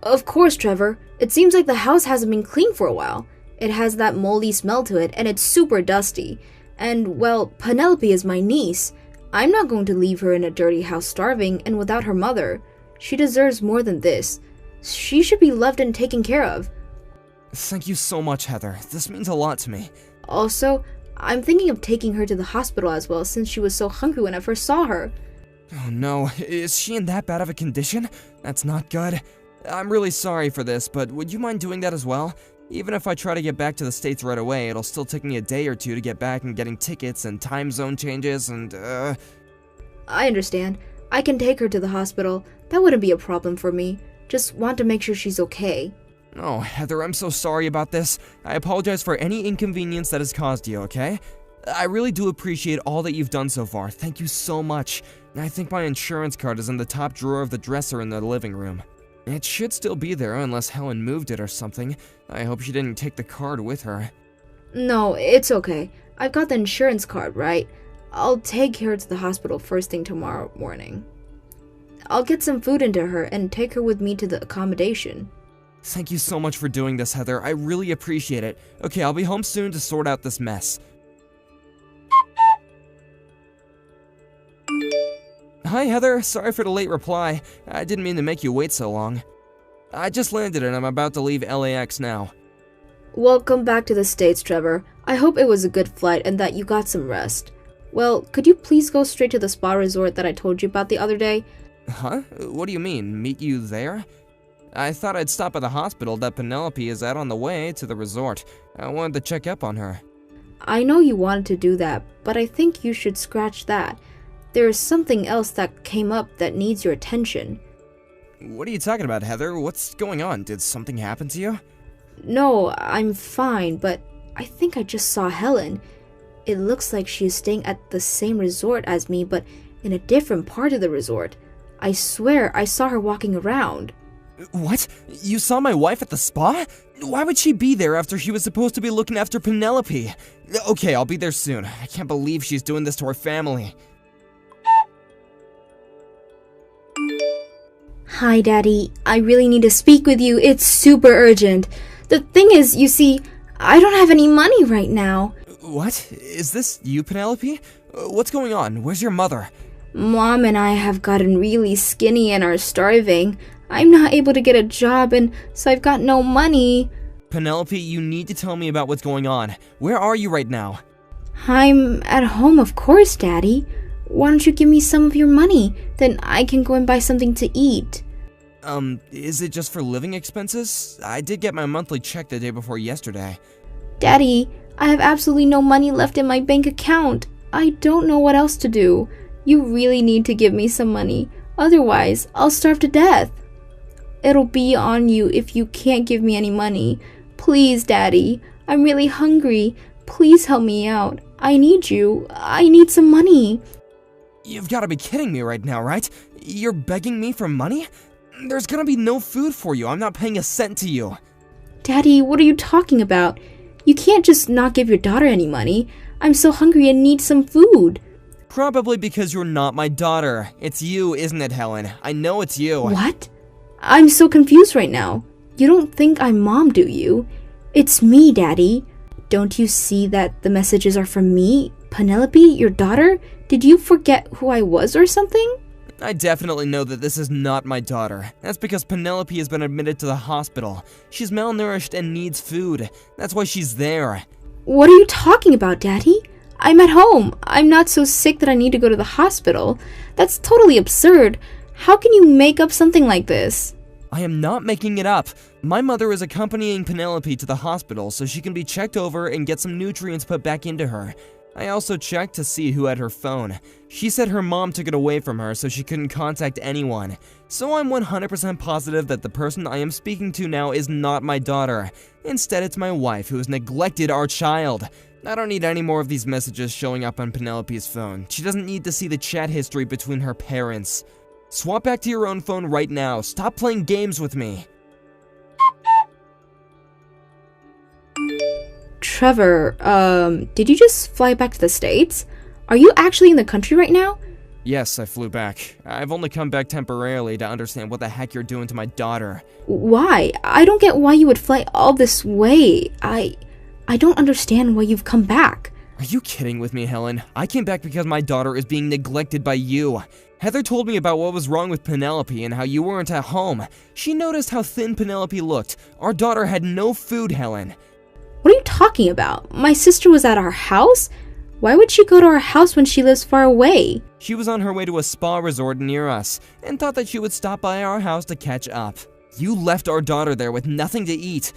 Of course, Trevor. It seems like the house hasn't been cleaned for a while. It has that moldy smell to it, and it's super dusty. And, well, Penelope is my niece. I'm not going to leave her in a dirty house starving and without her mother. She deserves more than this. She should be loved and taken care of. Thank you so much, Heather. This means a lot to me. Also, I'm thinking of taking her to the hospital as well since she was so hungry when I first saw her. Oh no, is she in that bad of a condition? That's not good. I'm really sorry for this, but would you mind doing that as well? Even if I try to get back to the States right away, it'll still take me a day or two to get back and getting tickets and time zone changes and, I understand. I can take her to the hospital. That wouldn't be a problem for me. Just want to make sure she's okay. Oh, Heather, I'm so sorry about this. I apologize for any inconvenience that has caused you, okay? I really do appreciate all that you've done so far. Thank you so much. I think my insurance card is in the top drawer of the dresser in the living room. It should still be there unless Helen moved it or something. I hope she didn't take the card with her. No, it's okay. I've got the insurance card, right? I'll take her to the hospital first thing tomorrow morning. I'll get some food into her and take her with me to the accommodation. Thank you so much for doing this, Heather. I really appreciate it. Okay, I'll be home soon to sort out this mess. Hi, Heather. Sorry for the late reply. I didn't mean to make you wait so long. I just landed and I'm about to leave LAX now. Welcome back to the States, Trevor. I hope it was a good flight and that you got some rest. Well, could you please go straight to the spa resort that I told you about the other day? Huh? What do you mean? Meet you there? I thought I'd stop at the hospital that Penelope is at on the way to the resort. I wanted to check up on her. I know you wanted to do that, but I think you should scratch that. There's something else that came up that needs your attention. What are you talking about, Heather? What's going on? Did something happen to you? No, I'm fine, but I think I just saw Helen. It looks like she is staying at the same resort as me, but in a different part of the resort. I swear I saw her walking around. What? You saw my wife at the spa? Why would she be there after she was supposed to be looking after Penelope? Okay, I'll be there soon. I can't believe she's doing this to her family. Hi, Daddy. I really need to speak with you. It's super urgent. The thing is, you see, I don't have any money right now. What? Is this you, Penelope? What's going on? Where's your mother? Mom and I have gotten really skinny and are starving. I'm not able to get a job, and so I've got no money. Penelope, you need to tell me about what's going on. Where are you right now? I'm at home, of course, Daddy. Why don't you give me some of your money? Then I can go and buy something to eat. Is it just for living expenses? I did get my monthly check the day before yesterday. Daddy, I have absolutely no money left in my bank account. I don't know what else to do. You really need to give me some money. Otherwise, I'll starve to death. It'll be on you if you can't give me any money. Please, Daddy. I'm really hungry. Please help me out. I need you. I need some money. You've got to be kidding me right now, right? You're begging me for money? There's gonna be no food for you. I'm not paying a cent to you. Daddy, what are you talking about? You can't just not give your daughter any money. I'm so hungry and need some food. Probably because you're not my daughter. It's you, isn't it, Helen? I know it's you. What? I'm so confused right now. You don't think I'm mom, do you? It's me, Daddy. Don't you see that the messages are from me? Penelope, your daughter? Did you forget who I was or something? I definitely know that this is not my daughter. That's because Penelope has been admitted to the hospital. She's malnourished and needs food. That's why she's there. What are you talking about, Daddy? I'm at home. I'm not so sick that I need to go to the hospital. That's totally absurd. How can you make up something like this? I am not making it up. My mother is accompanying Penelope to the hospital so she can be checked over and get some nutrients put back into her. I also checked to see who had her phone. She said her mom took it away from her so she couldn't contact anyone. So I'm 100% positive that the person I am speaking to now is not my daughter. Instead, it's my wife who has neglected our child. I don't need any more of these messages showing up on Penelope's phone. She doesn't need to see the chat history between her parents. Swap back to your own phone right now. Stop playing games with me. Trevor, did you just fly back to the States? Are you actually in the country right now? Yes, I flew back. I've only come back temporarily to understand what the heck you're doing to my daughter. Why? I don't get why you would fly all this way. I don't understand why you've come back. Are you kidding with me, Helen? I came back because my daughter is being neglected by you. Heather told me about what was wrong with Penelope and how you weren't at home. She noticed how thin Penelope looked. Our daughter had no food, Helen. What are you talking about? My sister was at our house? Why would she go to our house when she lives far away? She was on her way to a spa resort near us and thought that she would stop by our house to catch up. You left our daughter there with nothing to eat.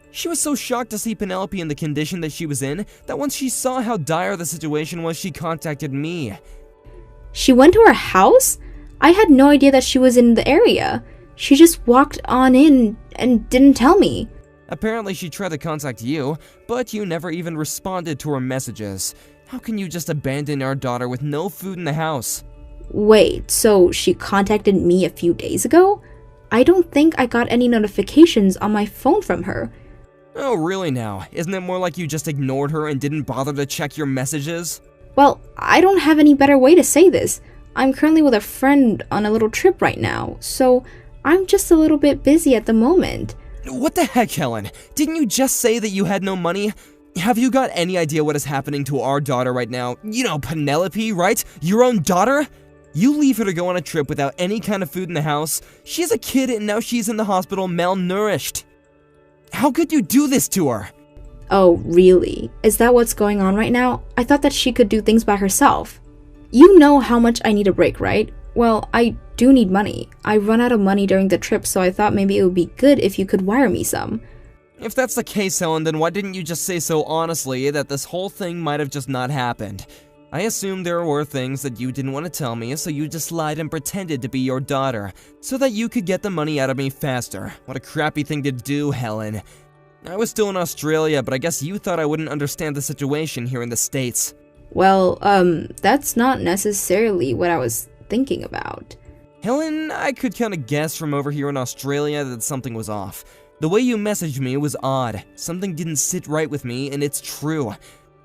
She was so shocked to see Penelope in the condition that she was in that once she saw how dire the situation was, she contacted me. She went to our house? I had no idea that she was in the area. She just walked on in and didn't tell me. Apparently she tried to contact you, but you never even responded to her messages. How can you just abandon our daughter with no food in the house? Wait, so she contacted me a few days ago? I don't think I got any notifications on my phone from her. Oh, really now? Isn't it more like you just ignored her and didn't bother to check your messages? Well, I don't have any better way to say this. I'm currently with a friend on a little trip right now, so I'm just a little bit busy at the moment. What the heck, Helen? Didn't you just say that you had no money? Have you got any idea what is happening to our daughter right now? You know, Penelope, right? Your own daughter? You leave her to go on a trip without any kind of food in the house. She's a kid and now she's in the hospital malnourished. How could you do this to her? Oh, really? Is that what's going on right now? I thought that she could do things by herself. You know how much I need a break, right? Well, I do need money. I run out of money during the trip, so I thought maybe it would be good if you could wire me some. If that's the case, Helen, then why didn't you just say so honestly that this whole thing might have just not happened? I assumed there were things that you didn't want to tell me, so you just lied and pretended to be your daughter, so that you could get the money out of me faster. What a crappy thing to do, Helen. I was still in Australia, but I guess you thought I wouldn't understand the situation here in the States. Well, that's not necessarily what I was thinking about. Helen, I could kind of guess from over here in Australia that something was off. The way you messaged me was odd. Something didn't sit right with me, and it's true.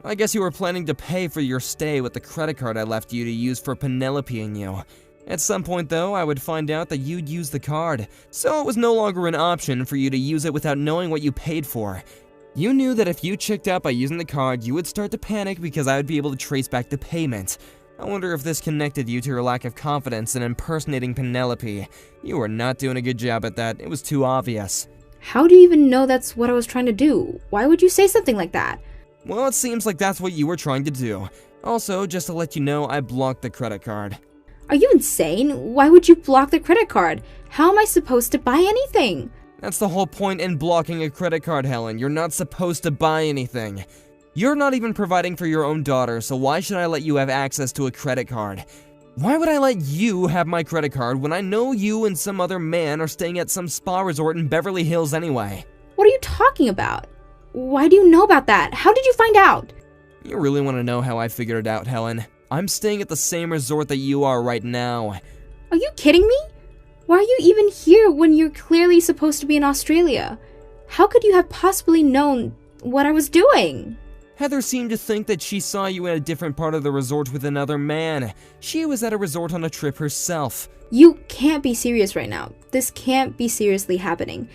I guess you were planning to pay for your stay with the credit card I left you to use for Penelope and you. At some point, though, I would find out that you'd use the card, so it was no longer an option for you to use it without knowing what you paid for. You knew that if you checked out by using the card, you would start to panic because I would be able to trace back the payment. I wonder if this connected you to your lack of confidence in impersonating Penelope. You were not doing a good job at that. It was too obvious. How do you even know that's what I was trying to do? Why would you say something like that? Well, it seems like that's what you were trying to do. Also, just to let you know, I blocked the credit card. Are you insane? Why would you block the credit card? How am I supposed to buy anything? That's the whole point in blocking a credit card, Helen. You're not supposed to buy anything. You're not even providing for your own daughter, so why should I let you have access to a credit card? Why would I let you have my credit card when I know you and some other man are staying at some spa resort in Beverly Hills anyway? What are you talking about? Why do you know about that? How did you find out? You really want to know how I figured it out, Helen? I'm staying at the same resort that you are right now. Are you kidding me? Why are you even here when you're clearly supposed to be in Australia? How could you have possibly known what I was doing? Heather seemed to think that she saw you in a different part of the resort with another man. She was at a resort on a trip herself. You can't be serious right now. This can't be seriously happening.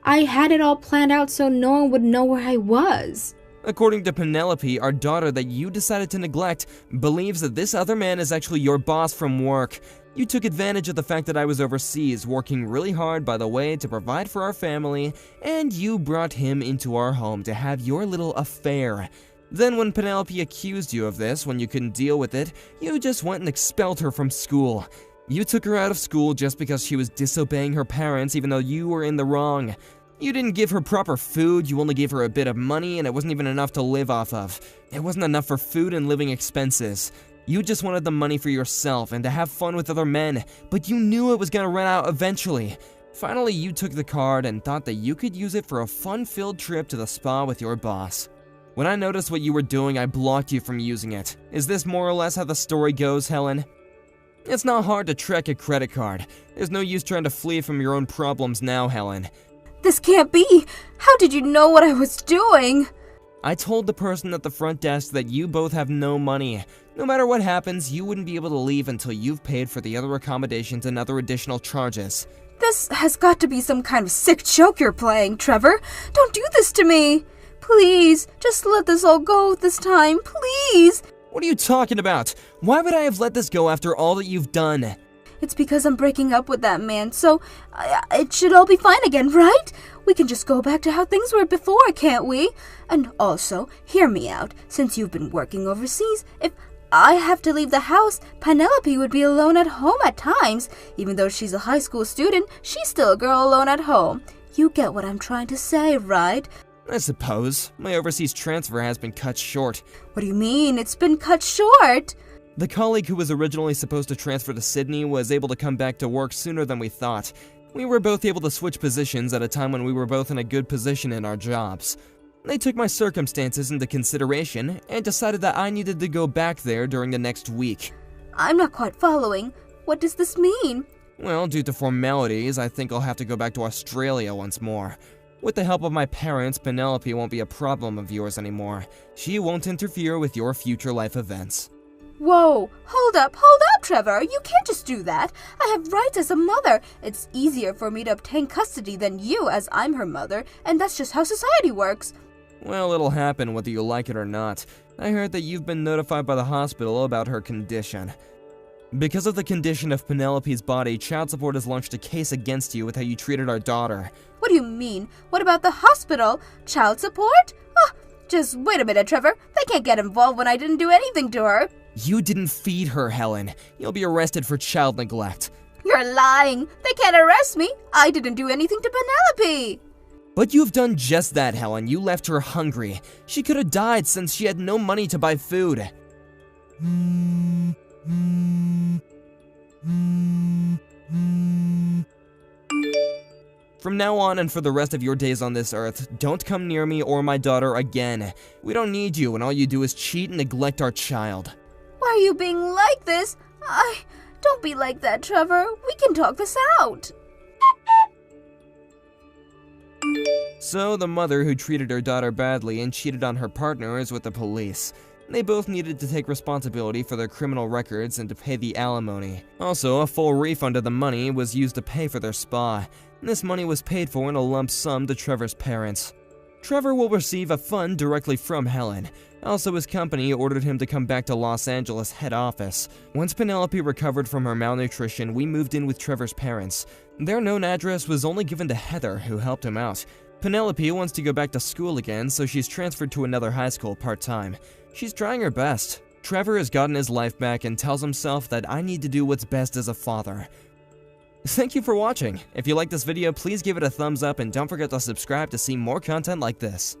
I had it all planned out so no one would know where I was. According to Penelope, our daughter that you decided to neglect believes that this other man is actually your boss from work. You took advantage of the fact that I was overseas, working really hard, by the way, to provide for our family, and you brought him into our home to have your little affair. Then when Penelope accused you of this, when you couldn't deal with it, you just went and expelled her from school. You took her out of school just because she was disobeying her parents, even though you were in the wrong. You didn't give her proper food, you only gave her a bit of money, and it wasn't even enough to live off of. It wasn't enough for food and living expenses. You just wanted the money for yourself and to have fun with other men, but you knew it was gonna run out eventually. Finally, you took the card and thought that you could use it for a fun-filled trip to the spa with your boss. When I noticed what you were doing, I blocked you from using it. Is this more or less how the story goes, Helen? It's not hard to track a credit card. There's no use trying to flee from your own problems now, Helen. This can't be! How did you know what I was doing? I told the person at the front desk that you both have no money. No matter what happens, you wouldn't be able to leave until you've paid for the other accommodations and other additional charges. This has got to be some kind of sick joke you're playing, Trevor. Don't do this to me! Please, just let this all go this time, please! What are you talking about? Why would I have let this go after all that you've done? It's because I'm breaking up with that man, so it should all be fine again, right? We can just go back to how things were before, can't we? And also, hear me out. Since you've been working overseas, if I have to leave the house, Penelope would be alone at home at times. Even though she's a high school student, she's still a girl alone at home. You get what I'm trying to say, right? I suppose. My overseas transfer has been cut short. What do you mean, it's been cut short? The colleague who was originally supposed to transfer to Sydney was able to come back to work sooner than we thought. We were both able to switch positions at a time when we were both in a good position in our jobs. They took my circumstances into consideration and decided that I needed to go back there during the next week. I'm not quite following. What does this mean? Well, due to formalities, I think I'll have to go back to Australia once more. With the help of my parents, Penelope won't be a problem of yours anymore. She won't interfere with your future life events. Whoa, hold up, Trevor. You can't just do that. I have rights as a mother. It's easier for me to obtain custody than you, as I'm her mother, and that's just how society works. Well, it'll happen whether you like it or not. I heard that you've been notified by the hospital about her condition. Because of the condition of Penelope's body, child support has launched a case against you with how you treated our daughter. What do you mean? What about the hospital? Child support? Oh, just wait a minute, Trevor. They can't get involved when I didn't do anything to her. You didn't feed her, Helen. You'll be arrested for child neglect. You're lying. They can't arrest me. I didn't do anything to Penelope. But you've done just that, Helen. You left her hungry. She could have died since she had no money to buy food. From now on and for the rest of your days on this earth, don't come near me or my daughter again. We don't need you, and all you do is cheat and neglect our child. Why are you being like this? Don't be like that, Trevor. We can talk this out. So, the mother who treated her daughter badly and cheated on her partner is with the police. They both needed to take responsibility for their criminal records and to pay the alimony. Also, a full refund of the money was used to pay for their spa. This money was paid for in a lump sum to Trevor's parents. Trevor will receive a fund directly from Helen. Also, his company ordered him to come back to Los Angeles head office. Once Penelope recovered from her malnutrition, we moved in with Trevor's parents. Their known address was only given to Heather, who helped him out. Penelope wants to go back to school again, so she's transferred to another high school part-time. She's trying her best. Trevor has gotten his life back and tells himself that I need to do what's best as a father. Thank you for watching. If you liked this video, please give it a thumbs up and don't forget to subscribe to see more content like this.